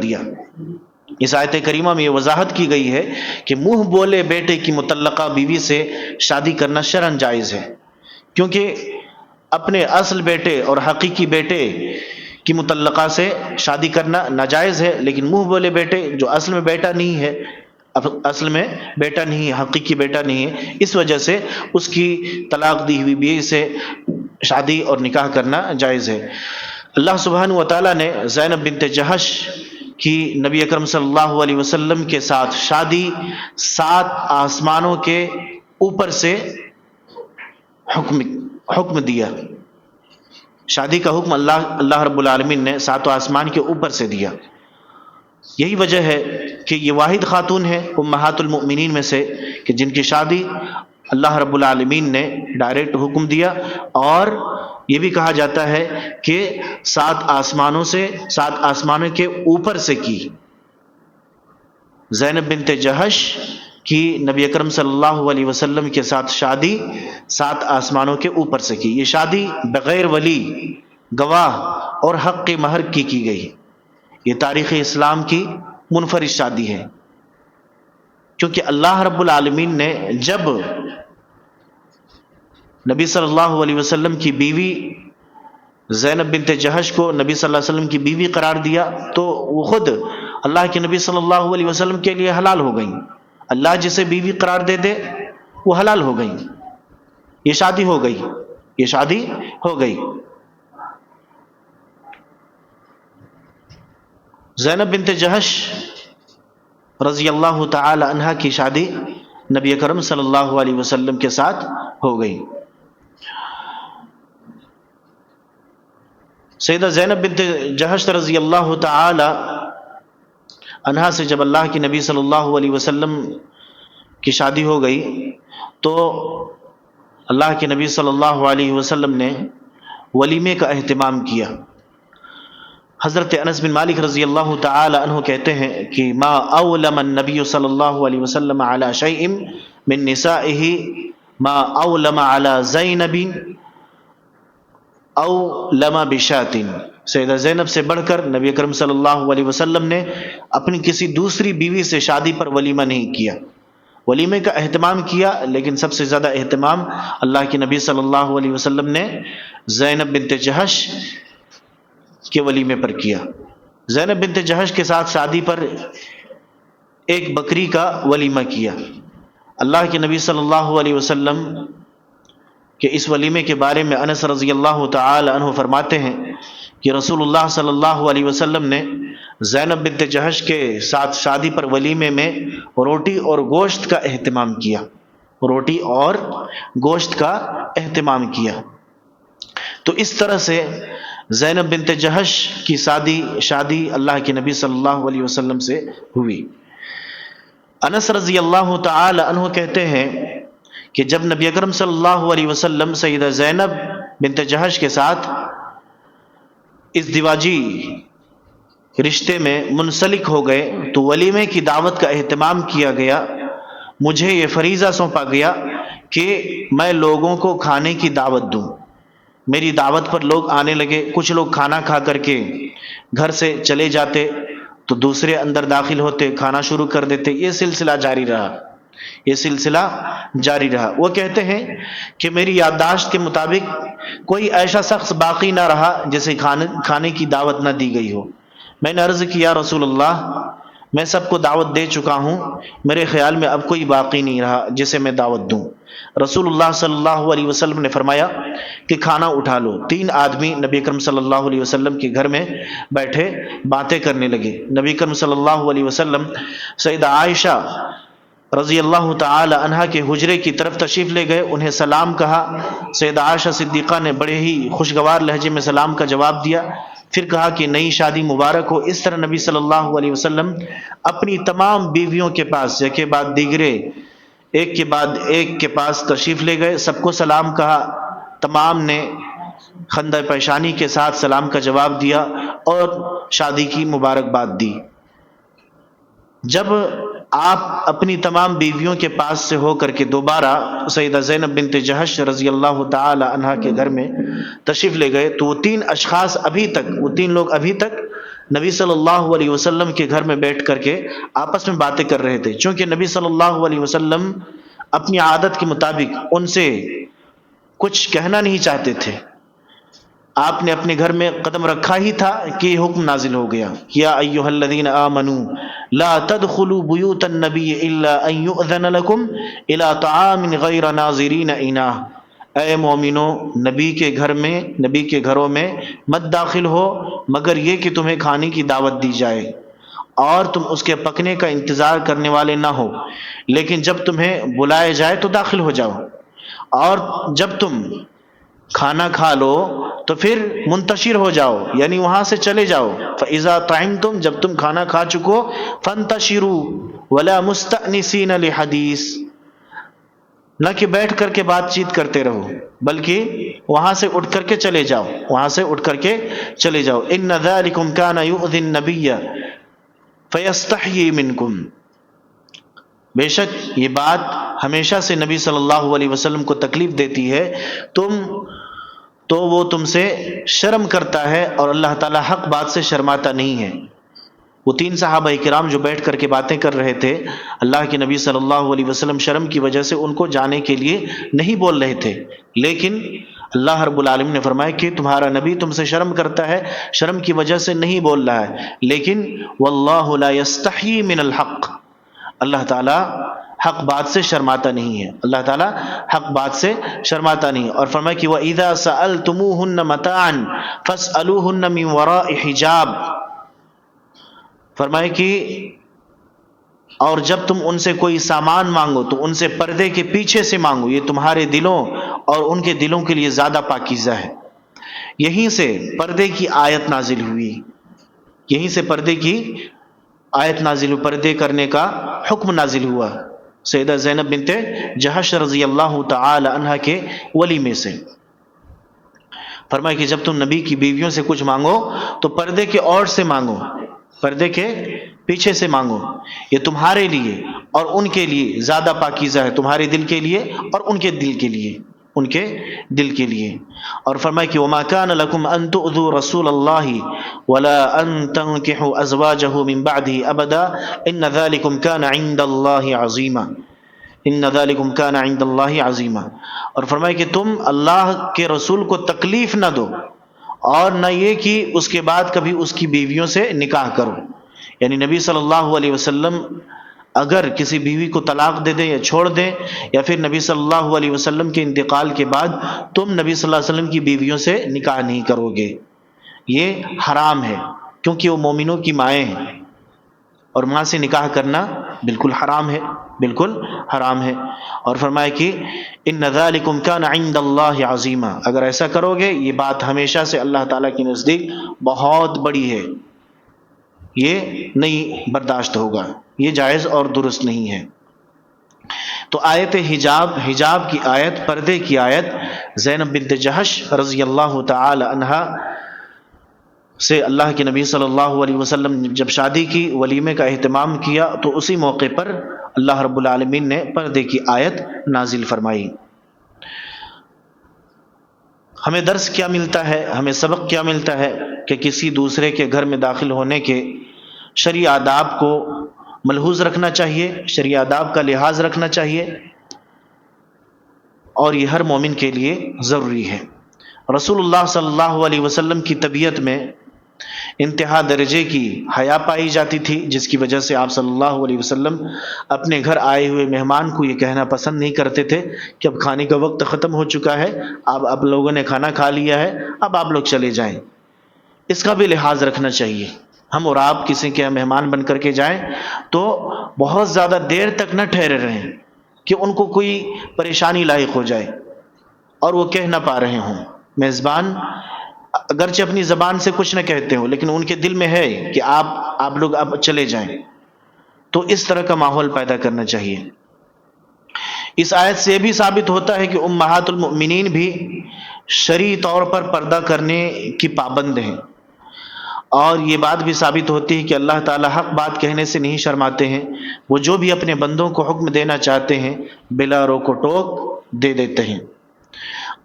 دیا۔ اس آیت کریمہ میں یہ وضاحت کی گئی ہے کہ منہ بولے بیٹے کی مطلقہ بیوی سے شادی کرنا شرعاً جائز ہے، کیونکہ اپنے اصل بیٹے اور حقیقی بیٹے کی مطلقہ سے شادی کرنا ناجائز ہے، لیکن منہ بولے بیٹے جو اصل میں بیٹا نہیں ہے، حقیقی بیٹا نہیں ہے، اس وجہ سے اس کی طلاق دی ہوئی بیوی سے شادی اور نکاح کرنا جائز ہے۔ اللہ سبحانہ و تعالیٰ نے زینب بنت جہش کی نبی اکرم صلی اللہ علیہ وسلم کے ساتھ شادی 7 آسمانوں کے اوپر سے حکم دیا۔ شادی کا حکم اللہ رب العالمین نے 7 آسمان کے اوپر سے دیا۔ یہی وجہ ہے کہ یہ واحد خاتون ہے امہات المؤمنین میں سے کہ جن کی شادی اللہ رب العالمین نے ڈائریکٹ حکم دیا، اور یہ بھی کہا جاتا ہے کہ 7 آسمانوں کے اوپر سے کی۔ زینب بنت جہش کی نبی اکرم صلی اللہ علیہ وسلم کے ساتھ شادی 7 آسمانوں کے اوپر سے کی۔ یہ شادی بغیر ولی، گواہ اور حق مہر کی گئی۔ یہ تاریخ اسلام کی منفرد شادی ہے، کیونکہ اللہ رب العالمین نے جب نبی صلی اللہ علیہ وسلم کی بیوی زینب بنت جہش کو نبی صلی اللہ علیہ وسلم کی بیوی قرار دیا تو وہ خود اللہ کے نبی صلی اللہ علیہ وسلم کے لیے حلال ہو گئیں. اللہ جسے بیوی قرار دے دے وہ حلال ہو گئیں. یہ شادی ہو گئی، یہ شادی ہو گئی. زینب بنت جہش رضی اللہ تعالی عنہا کی شادی نبی اکرم صلی اللہ علیہ وسلم کے ساتھ ہو گئی. سیدہ زینب بنت جہش رضی اللہ تعالی عنہا سے جب اللہ کے نبی صلی اللہ علیہ وسلم کی شادی ہو گئی تو اللہ کے نبی صلی اللہ علیہ وسلم نے ولیمے کا اہتمام کیا. حضرت انس بن مالک رضی اللہ تعالی عنہ کہتے ہیں کہ ما اولم النبی صلی اللہ علیہ وسلم علی شیء من نسائه ما اولم علی زینب او لما بشات. سیدہ زینب سے بڑھ کر نبی اکرم صلی اللہ علیہ وسلم نے اپنی کسی دوسری بیوی سے شادی پر ولیمہ نہیں کیا. ولیمے کا اہتمام کیا لیکن سب سے زیادہ اہتمام اللہ کے نبی صلی اللہ علیہ وسلم نے زینب بنت جہش کے ولیمے پر کیا. زینب بنت جہش کے ساتھ شادی پر ایک بکری کا ولیمہ کیا. اللہ کے نبی صلی اللہ علیہ وسلم کہ اس ولیمے کے بارے میں انس رضی اللہ تعالی عنہ فرماتے ہیں کہ رسول اللہ صلی اللہ علیہ وسلم نے زینب بنت جہش کے ساتھ شادی پر ولیمے میں روٹی اور گوشت کا اہتمام کیا. روٹی اور گوشت کا اہتمام کیا. تو اس طرح سے زینب بنت جہش کی شادی اللہ کے نبی صلی اللہ علیہ وسلم سے ہوئی. انس رضی اللہ تعالی عنہ کہتے ہیں کہ جب نبی اکرم صلی اللہ علیہ وسلم سیدہ زینب بنت جہش کے ساتھ ازدواجی رشتے میں منسلک ہو گئے تو ولیمے کی دعوت کا اہتمام کیا گیا. مجھے یہ فریضہ سونپا گیا کہ میں لوگوں کو کھانے کی دعوت دوں. میری دعوت پر لوگ آنے لگے. کچھ لوگ کھانا کھا کر کے گھر سے چلے جاتے تو دوسرے اندر داخل ہوتے، کھانا شروع کر دیتے. یہ سلسلہ جاری رہا. وہ کہتے ہیں کہ میری یادداشت کے مطابق کوئی ایسا شخص باقی نہ رہا جسے کھانے کی دعوت نہ دی گئی ہو. میں نے عرض کیا رسول اللہ میں سب کو دعوت دے چکا ہوں، میرے خیال میں اب کوئی باقی نہیں رہا جسے میں دعوت دوں. رسول اللہ صلی اللہ علیہ وسلم نے فرمایا کہ کھانا اٹھا لو. 3 آدمی نبی اکرم صلی اللہ علیہ وسلم کے گھر میں بیٹھے باتیں کرنے لگے. نبی اکرم صلی اللہ علیہ وسلم سیدہ عائشہ رضی اللہ تعالی عنہا کے حجرے کی طرف تشریف لے گئے. انہیں سلام کہا. سیدہ عائشہ صدیقہ نے بڑے ہی خوشگوار لہجے میں سلام کا جواب دیا. پھر کہا کہ نئی شادی مبارک ہو. اس طرح نبی صلی اللہ علیہ وسلم اپنی تمام بیویوں کے پاس یکے بعد دیگرے ایک کے بعد ایک کے پاس تشریف لے گئے. سب کو سلام کہا. تمام نے خندہ پیشانی کے ساتھ سلام کا جواب دیا اور شادی کی مبارکباد دی. جب آپ اپنی تمام بیویوں کے پاس سے ہو کر کے دوبارہ سیدہ زینب بنت جہش رضی اللہ تعالی عنہا کے گھر میں تشریف لے گئے تو وہ 3 لوگ ابھی تک نبی صلی اللہ علیہ وسلم کے گھر میں بیٹھ کر کے آپس میں باتیں کر رہے تھے. چونکہ نبی صلی اللہ علیہ وسلم اپنی عادت کے مطابق ان سے کچھ کہنا نہیں چاہتے تھے. آپ نے اپنے گھر میں قدم رکھا ہی تھا کہ یہ حکم نازل ہو گیا. یا ایھا الذین آمنوا لا تدخلوا بیوت النبی الا ان یؤذن لکم الی طعام غیر ناظرین اناہ. اے مومنو نبی کے گھروں میں مت داخل ہو مگر یہ کہ تمہیں کھانے کی دعوت دی جائے اور تم اس کے پکنے کا انتظار کرنے والے نہ ہو. لیکن جب تمہیں بلائے جائے تو داخل ہو جاؤ اور جب تم کھانا کھا لو تو پھر منتشر ہو جاؤ یعنی وہاں سے چلے جاؤ. فَإِذَا طَعِمْتُمْ جب تم کھانا کھا چکو فَانْتَشِرُوا وَلَا مُسْتَأْنِسِينَ لِحَدِيث نہ کہ بیٹھ کر کے بات چیت کرتے رہو بلکہ وہاں سے اٹھ کر کے چلے جاؤ. إِنَّ ذَلِكُمْ كَانَ يُؤْذِي النَّبِيَّ فَيَسْتَحْيِي مِنْكُمْ بے شک یہ بات ہمیشہ سے نبی صلی اللہ علیہ وسلم کو تکلیف دیتی ہے تو وہ تم سے شرم کرتا ہے اور اللہ تعالی حق بات سے شرماتا نہیں ہے. وہ 3 صحابہ کرام جو بیٹھ کر کے باتیں کر رہے تھے، اللہ کے نبی صلی اللہ علیہ وسلم شرم کی وجہ سے ان کو جانے کے لیے نہیں بول رہے تھے، لیکن اللہ رب العالمین نے فرمایا کہ تمہارا نبی تم سے شرم کرتا ہے، شرم کی وجہ سے نہیں بول رہا ہے، لیکن واللہ لا یستحیی من الحق، اللہ تعالیٰ حق بات سے شرماتا نہیں ہے، اللہ تعالیٰ حق بات سے شرماتا نہیں ہے۔ اور فرمایا کہ وَإِذَا سَأَلْتُمُوهُنَّ مَتَاعًا فَاسْأَلُوهُنَّ مِنْ وَرَاءِ حِجَابٍ، فرمایا کہ اور جب تم ان سے کوئی سامان مانگو تو ان سے پردے کے پیچھے سے مانگو، یہ تمہارے دلوں اور ان کے دلوں کے لیے زیادہ پاکیزہ ہے۔ یہیں سے پردے کی آیت نازل ہوئی، یہیں سے پردے کی آیت نازل ہوئی، پردے کرنے کا حکم نازل ہوا سیدہ زینب بنت جہش رضی اللہ تعالی عنہ کے ولیمے سے۔ فرمایا کہ جب تم نبی کی بیویوں سے کچھ مانگو تو پردے کے اور سے مانگو، پردے کے پیچھے سے مانگو، یہ تمہارے لیے اور ان کے لیے زیادہ پاکیزہ ہے، تمہارے دل کے لیے اور ان کے دل کے لیے، ان کے دل کے لیے۔ اور فرمایا کہ وما كان لكم ان تؤذوا رسول الله ولا ان تنكحوا ازواجه من بعده ابدا ان ذلكم كان عند الله عظيما، ان ذلكم كان عند الله عظيما۔ اور فرمایا کہ تم اللہ کے رسول کو تکلیف نہ دو اور نہ یہ کہ اس کے بعد کبھی اس کی بیویوں سے نکاح کرو، یعنی نبی صلی اللہ علیہ وسلم اگر کسی بیوی کو طلاق دے دیں یا چھوڑ دیں، یا پھر نبی صلی اللہ علیہ وسلم کے انتقال کے بعد تم نبی صلی اللہ علیہ وسلم کی بیویوں سے نکاح نہیں کرو گے، یہ حرام ہے، کیونکہ وہ مومنوں کی مائیں ہیں اور ماں سے نکاح کرنا بالکل حرام ہے، بالکل حرام ہے۔ اور فرمایا کہ ان ذالکم کان عند اللہ عظیما، اگر ایسا کرو گے یہ بات ہمیشہ سے اللہ تعالیٰ کے نزدیک بہت بڑی ہے، یہ نہیں برداشت ہوگا، یہ جائز اور درست نہیں ہے۔ تو آیت حجاب، حجاب کی آیت، پردے کی آیت زینب بنت جہش رضی اللہ تعالی عنہا سے اللہ کے نبی صلی اللہ علیہ وسلم نے جب شادی کی، ولیمے کا اہتمام کیا، تو اسی موقع پر اللہ رب العالمین نے پردے کی آیت نازل فرمائی۔ ہمیں درس کیا ملتا ہے، ہمیں سبق کیا ملتا ہے کہ کسی دوسرے کے گھر میں داخل ہونے کے شرعی آداب کو ملحوظ رکھنا چاہیے، شرعی آداب کا لحاظ رکھنا چاہیے، اور یہ ہر مومن کے لیے ضروری ہے۔ رسول اللہ صلی اللہ علیہ وسلم کی طبیعت میں انتہا درجے کی حیا پائی جاتی تھی، جس کی وجہ سے آپ صلی اللہ علیہ وسلم اپنے گھر آئے ہوئے مہمان کو یہ کہنا پسند نہیں کرتے تھے کہ اب کھانے کا وقت ختم ہو چکا ہے، اب لوگوں نے کھانا کھا لیا ہے، اب آپ لوگ چلے جائیں۔ اس کا بھی لحاظ رکھنا چاہیے، ہم اور آپ کسی کے مہمان بن کر کے جائیں تو بہت زیادہ دیر تک نہ ٹھہرے رہیں کہ ان کو کوئی پریشانی لاحق ہو جائے اور وہ کہہ نہ پا رہے ہوں۔ میزبان اگرچہ اپنی زبان سے کچھ نہ کہتے ہوں، لیکن ان کے دل میں ہے کہ آپ لوگ اب چلے جائیں، تو اس طرح کا ماحول پیدا کرنا چاہیے۔ اس آیت سے یہ بھی ثابت ہوتا ہے کہ امہات المؤمنین بھی شرعی طور پر پردہ کرنے کی پابند ہیں، اور یہ بات بھی ثابت ہوتی ہے کہ اللہ تعالیٰ حق بات کہنے سے نہیں شرماتے ہیں، وہ جو بھی اپنے بندوں کو حکم دینا چاہتے ہیں بلا روک و ٹوک دے دیتے ہیں۔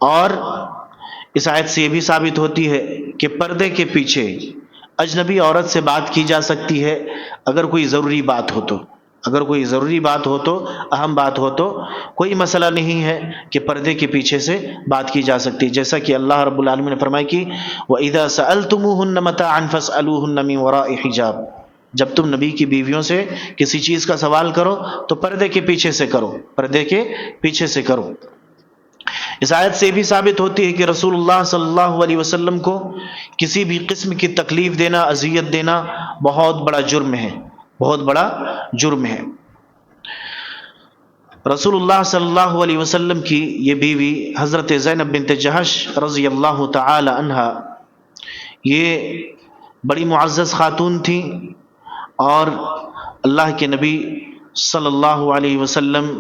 اور اس آیت سے یہ بھی ثابت ہوتی ہے کہ پردے کے پیچھے اجنبی عورت سے بات کی جا سکتی ہے اگر کوئی ضروری بات ہو تو، اگر کوئی ضروری بات ہو تو، اہم بات ہو تو کوئی مسئلہ نہیں ہے کہ پردے کے پیچھے سے بات کی جا سکتی ہے، جیسا کہ اللہ رب العالمین نے فرمایا کہ وَإِذَا سَأَلْتُمُوهُنَّ مَتَاعًا فَاسْأَلُوهُنَّ مِنْ وَرَاءِ حِجَابٍ، جب تم نبی کی بیویوں سے کسی چیز کا سوال کرو تو پردے کے پیچھے سے کرو، پردے کے پیچھے سے کرو۔ اس آیت سے بھی ثابت ہوتی ہے کہ رسول اللہ صلی اللہ علیہ وسلم کو کسی بھی قسم کی تکلیف دینا، اذیت دینا بہت بڑا جرم ہے، بہت بڑا جرم ہے۔ رسول اللہ صلی اللہ علیہ وسلم کی یہ بیوی حضرت زینب بنت جہش رضی اللہ تعالی عنہا یہ بڑی معزز خاتون تھی، اور اللہ کے نبی صلی اللہ علیہ وسلم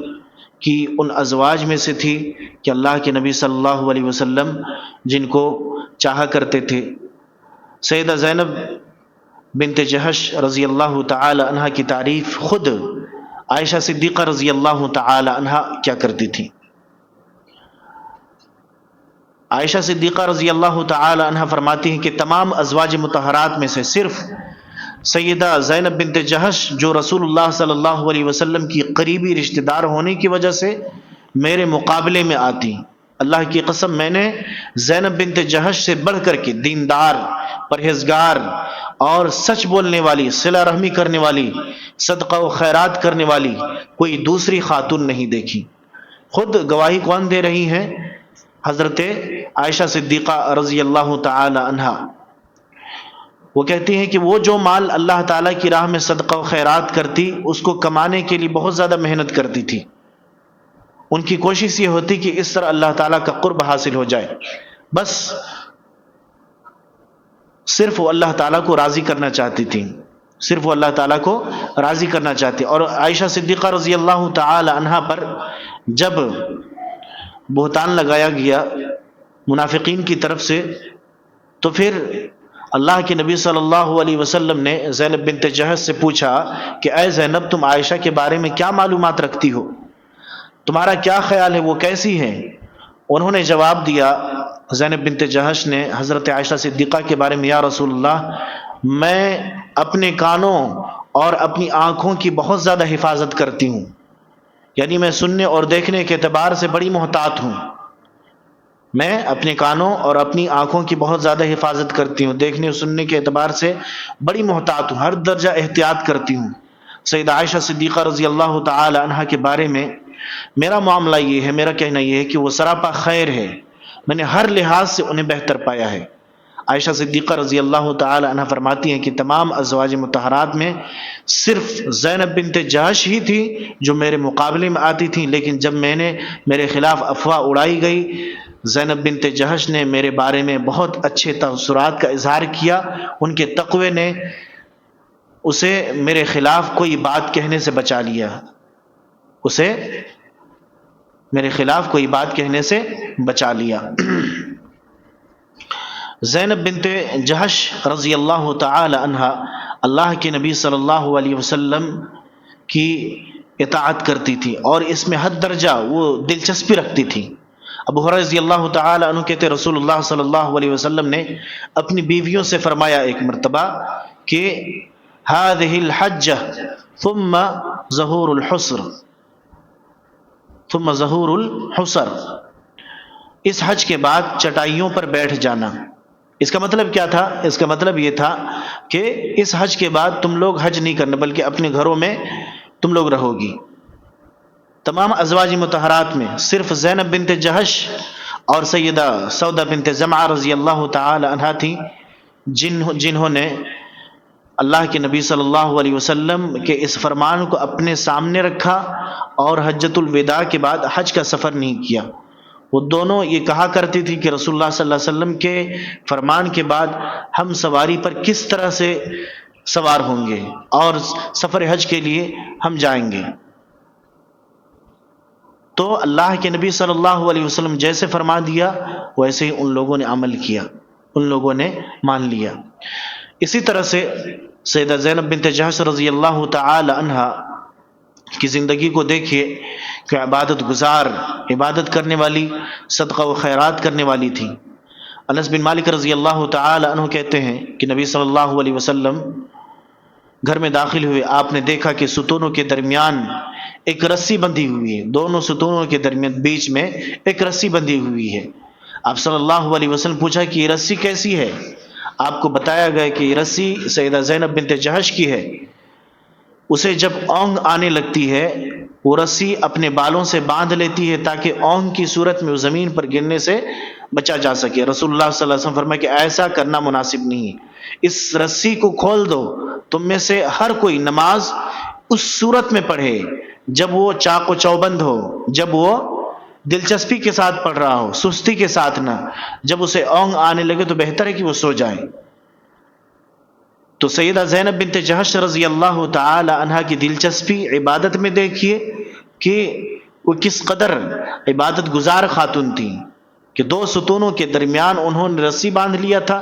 کی ان ازواج میں سے تھی کہ اللہ کے نبی صلی اللہ علیہ وسلم جن کو چاہا کرتے تھے۔ سیدہ زینب بنت جہش رضی اللہ تعالی عنہ کی تعریف خود عائشہ صدیقہ رضی اللہ تعالی عنہ کیا کرتی تھی۔ عائشہ صدیقہ رضی اللہ تعالی عنہ فرماتی ہیں کہ تمام ازواج مطہرات میں سے صرف سیدہ زینب بنت جہش جو رسول اللہ صلی اللہ علیہ وسلم کی قریبی رشتہ دار ہونے کی وجہ سے میرے مقابلے میں آتی. اللہ کی قسم میں نے زینب بنت جہش سے بڑھ کر کے دیندار، پرہیزگار اور سچ بولنے والی، صلہ رحمی کرنے والی، صدقہ و خیرات کرنے والی کوئی دوسری خاتون نہیں دیکھی. خود گواہی کون دے رہی ہیں؟ حضرت عائشہ صدیقہ رضی اللہ تعالی عنہا. وہ کہتی ہیں کہ وہ جو مال اللہ تعالیٰ کی راہ میں صدقہ و خیرات کرتی، اس کو کمانے کے لیے بہت زیادہ محنت کرتی تھی. ان کی کوشش یہ ہوتی کہ اس طرح اللہ تعالیٰ کا قرب حاصل ہو جائے، بس صرف وہ اللہ تعالیٰ کو راضی کرنا چاہتی تھی، صرف وہ اللہ تعالیٰ کو راضی کرنا چاہتی. اور عائشہ صدیقہ رضی اللہ تعالی عنہا پر جب بہتان لگایا گیا منافقین کی طرف سے، تو پھر اللہ کے نبی صلی اللہ علیہ وسلم نے زینب بنت جہش سے پوچھا کہ اے زینب، تم عائشہ کے بارے میں کیا معلومات رکھتی ہو؟ تمہارا کیا خیال ہے، وہ کیسی ہے؟ انہوں نے جواب دیا، زینب بنت جہش نے حضرت عائشہ صدیقہ کے بارے میں، یا رسول اللہ، میں اپنے کانوں اور اپنی آنکھوں کی بہت زیادہ حفاظت کرتی ہوں، یعنی میں سننے اور دیکھنے کے اعتبار سے بڑی محتاط ہوں. میں اپنے کانوں اور اپنی آنکھوں کی بہت زیادہ حفاظت کرتی ہوں، دیکھنے اور سننے کے اعتبار سے بڑی محتاط ہوں، ہر درجہ احتیاط کرتی ہوں. سیدہ عائشہ صدیقہ رضی اللہ تعالی عنہا کے بارے میں میرا معاملہ یہ ہے، میرا کہنا یہ ہے کہ وہ سراپا خیر ہے، میں نے ہر لحاظ سے انہیں بہتر پایا ہے. عائشہ صدیقہ رضی اللہ تعالی عنہ فرماتی ہیں کہ تمام ازواج مطہرات میں صرف زینب بنت جہش ہی تھی جو میرے مقابلے میں آتی تھی، لیکن جب میں نے میرے خلاف افواہ اڑائی گئی، زینب بنت جہش نے میرے بارے میں بہت اچھے تاثرات کا اظہار کیا. ان کے تقوی نے اسے میرے خلاف کوئی بات کہنے سے بچا لیا، اسے میرے خلاف کوئی بات کہنے سے بچا لیا. زینب بنت جہش رضی اللہ تعالی عنہا اللہ کے نبی صلی اللہ علیہ وسلم کی اطاعت کرتی تھی، اور اس میں حد درجہ وہ دلچسپی رکھتی تھی. ابو ہریرہ رضی اللہ تعالی عنہ کہتے رسول اللہ صلی اللہ علیہ وسلم نے اپنی بیویوں سے فرمایا ایک مرتبہ کہ هذه الحجہ ثم ظہور الحسر، ثم ظہور الحسر، اس حج کے بعد چٹائیوں پر بیٹھ جانا. اس کا مطلب کیا تھا؟ اس کا مطلب یہ تھا کہ اس حج کے بعد تم لوگ حج نہیں کرنا، بلکہ اپنے گھروں میں تم لوگ رہو گی. تمام ازواج مطہرات میں صرف زینب بنت جہش اور سیدہ سودہ بنت زمعہ رضی اللہ تعالی عنہا تھی جنہوں نے اللہ کے نبی صلی اللہ علیہ وسلم کے اس فرمان کو اپنے سامنے رکھا اور حجۃ الوداع کے بعد حج کا سفر نہیں کیا. وہ دونوں یہ کہا کرتی تھی کہ رسول اللہ صلی اللہ علیہ وسلم کے فرمان کے بعد ہم سواری پر کس طرح سے سوار ہوں گے اور سفر حج کے لیے ہم جائیں گے. تو اللہ کے نبی صلی اللہ علیہ وسلم جیسے فرما دیا ویسے ہی ان لوگوں نے عمل کیا، ان لوگوں نے مان لیا. اسی طرح سے سیدہ زینب بنت جہش رضی اللہ تعالی عنہا کی زندگی کو دیکھیے کہ عبادت گزار، عبادت کرنے والی، صدقہ و خیرات کرنے والی تھی. انس بن مالک رضی اللہ تعالی عنہ کہتے ہیں کہ نبی صلی اللہ علیہ وسلم گھر میں داخل ہوئے، آپ نے دیکھا کہ ستونوں کے درمیان ایک رسی بندھی ہوئی ہے، دونوں ستونوں کے درمیان بیچ میں ایک رسی بندھی ہوئی ہے. آپ صلی اللہ علیہ وسلم پوچھا کہ یہ رسی کیسی ہے؟ آپ کو بتایا گیا کہ یہ رسی سیدہ زینب بنت جہش کی ہے. اسے جب اونگ آنے لگتی ہے وہ رسی اپنے بالوں سے باندھ لیتی ہے تاکہ اونگ کی صورت میں وہ زمین پر گرنے سے بچا جا سکے. رسول اللہ صلی اللہ علیہ وسلم فرمایا کہ ایسا کرنا مناسب نہیں ہے، اس رسی کو کھول دو. تم میں سے ہر کوئی نماز اس صورت میں پڑھے جب وہ چاق و چوبند ہو، جب وہ دلچسپی کے ساتھ پڑھ رہا ہو، سستی کے ساتھ نہ. جب اسے اونگ آنے لگے تو بہتر ہے کہ وہ سو جائیں. تو سیدہ زینب بنت جہش رضی اللہ تعالی عنہا کی دلچسپی عبادت میں دیکھیے کہ وہ کس قدر عبادت گزار خاتون تھی کہ دو ستونوں کے درمیان انہوں نے رسی باندھ لیا تھا،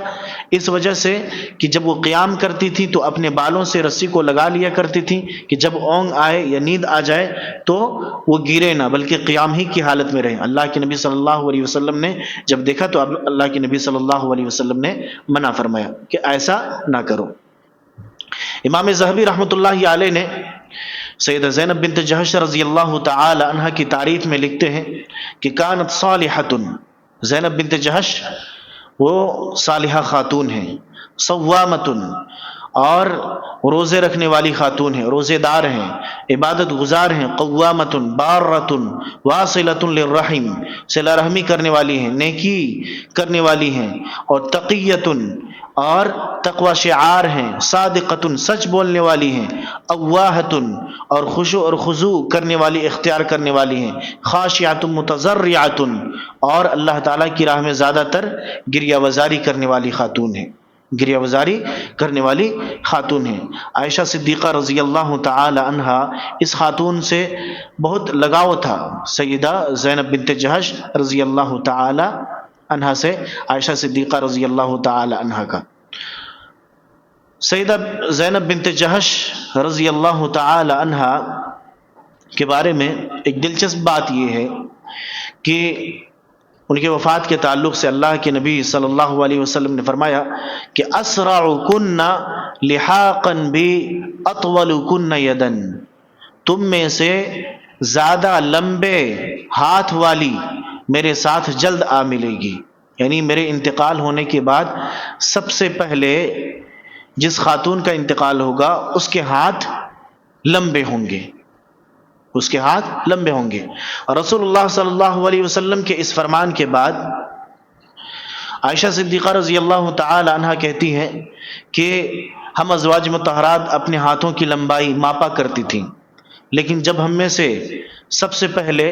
اس وجہ سے کہ جب وہ قیام کرتی تھی تو اپنے بالوں سے رسی کو لگا لیا کرتی تھی کہ جب اونگ آئے یا نیند آ جائے تو وہ گرے نہ بلکہ قیام ہی کی حالت میں رہے. اللہ کے نبی صلی اللہ علیہ وسلم نے جب دیکھا تو اللہ کے نبی صلی اللہ علیہ وسلم نے منع فرمایا کہ ایسا نہ کرو. امام ذہبی رحمۃ اللہ علیہ نے سیدہ زینب بنت جہش رضی اللہ تعالی عنہ کی تعریف میں لکھتے ہیں کہ کانت صالحۃ، زینب بنت جہش وہ صالحہ خاتون ہیں، صوامۃ اور روزے رکھنے والی خاتون ہیں، روزے دار ہیں، عبادت گزار ہیں، قوامۃ بارۃ واصلۃ للرحم، صلہ رحمی کرنے والی ہیں، نیکی کرنے والی ہیں، اور تقیۃ اور تقوی شعار ہیں، صادقۃ سچ بولنے والی ہیں، اواہۃ اور خشوع اور خضوع کرنے والی اختیار کرنے والی ہیں، خاشعۃ متضرعۃ اور اللہ تعالیٰ کی راہ میں زیادہ تر گریہ وزاری کرنے والی خاتون ہیں، گریہ وزاری کرنے والی خاتون ہیں۔ عائشہ صدیقہ رضی اللہ تعالی عنہا اس خاتون سے بہت لگاؤ تھا، سیدہ زینب بنت جہش رضی اللہ تعالی عنہا سے، عائشہ صدیقہ رضی اللہ تعالی عنہا کا۔ سیدہ زینب بنت جہش رضی اللہ تعالی عنہا کے بارے میں ایک دلچسپ بات یہ ہے کہ ان کے وفات کے تعلق سے اللہ کے نبی صلی اللہ علیہ وسلم نے فرمایا کہ اسرعکن لحاقا بی اطولکن یدن، تم میں سے زیادہ لمبے ہاتھ والی میرے ساتھ جلد آ ملے گی، یعنی میرے انتقال ہونے کے بعد سب سے پہلے جس خاتون کا انتقال ہوگا اس کے ہاتھ لمبے ہوں گے، اس کے ہاتھ لمبے ہوں گے۔ اور رسول اللہ صلی اللہ علیہ وسلم کے اس فرمان کے بعد عائشہ صدیقہ رضی اللہ تعالی عنہ کہتی ہیں کہ ہم ازواج مطہرات اپنے ہاتھوں کی لمبائی ماپا کرتی تھیں، لیکن جب ہم میں سے سب سے پہلے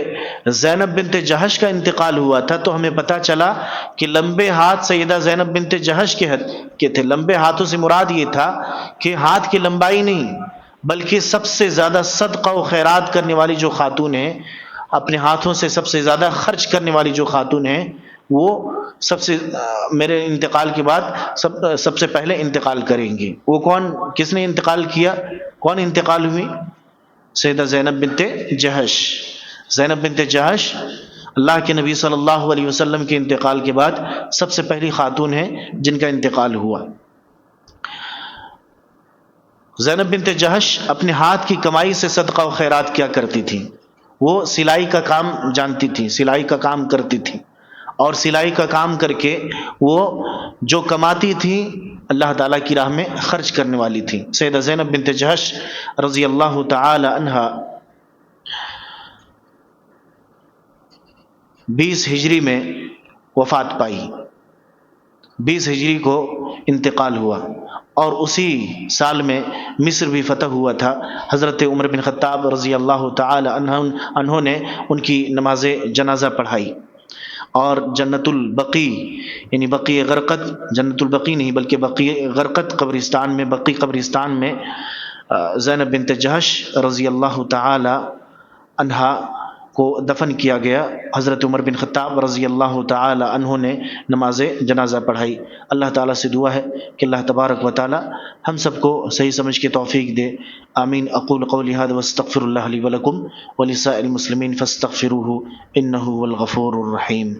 زینب بنت جہش کا انتقال ہوا تھا تو ہمیں پتہ چلا کہ لمبے ہاتھ سیدہ زینب بنت جہش کے تھے۔ لمبے ہاتھوں سے مراد یہ تھا کہ ہاتھ کی لمبائی نہیں، بلکہ سب سے زیادہ صدقہ و خیرات کرنے والی جو خاتون ہیں، اپنے ہاتھوں سے سب سے زیادہ خرچ کرنے والی جو خاتون ہیں، وہ سب سے میرے انتقال کے بعد سب سے پہلے انتقال کریں گے۔ وہ کون، کس نے انتقال کیا، کون انتقال ہوئی؟ سیدہ زینب بنت جہش۔ زینب بنت جہش اللہ کے نبی صلی اللہ علیہ وسلم کے انتقال کے بعد سب سے پہلی خاتون ہیں جن کا انتقال ہوا۔ زینب بنت جہش اپنے ہاتھ کی کمائی سے صدقہ و خیرات کیا کرتی تھیں، وہ سلائی کا کام جانتی تھیں، سلائی کا کام کرتی تھیں، اور سلائی کا کام کر کے وہ جو کماتی تھیں اللہ تعالیٰ کی راہ میں خرچ کرنے والی تھیں۔ سیدہ زینب بنت جہش رضی اللہ تعالی عنہا 20 ہجری میں وفات پائی، 20 ہجری کو انتقال ہوا، اور اسی سال میں مصر بھی فتح ہوا تھا۔ حضرت عمر بن خطاب رضی اللہ تعالی عنہ نے ان کی نماز جنازہ پڑھائی، اور جنت البقی یعنی بقیع غرقد، جنت البقی نہیں بلکہ بقیع غرقد قبرستان میں، بقیع قبرستان میں زینب بنت جہش رضی اللہ تعالی عنہا کو دفن کیا گیا۔ حضرت عمر بن خطاب رضی اللہ تعالی عنہ نے نماز جنازہ پڑھائی۔ اللہ تعالیٰ سے دعا ہے کہ اللہ تبارک و تعالی ہم سب کو صحیح سمجھ کے توفیق دے، آمین۔ اقول قولی ھذا واستغفر اللہ لی ولکم ولسائر المسلمین فاستغفروہ انہ هو الغفور الرحیم۔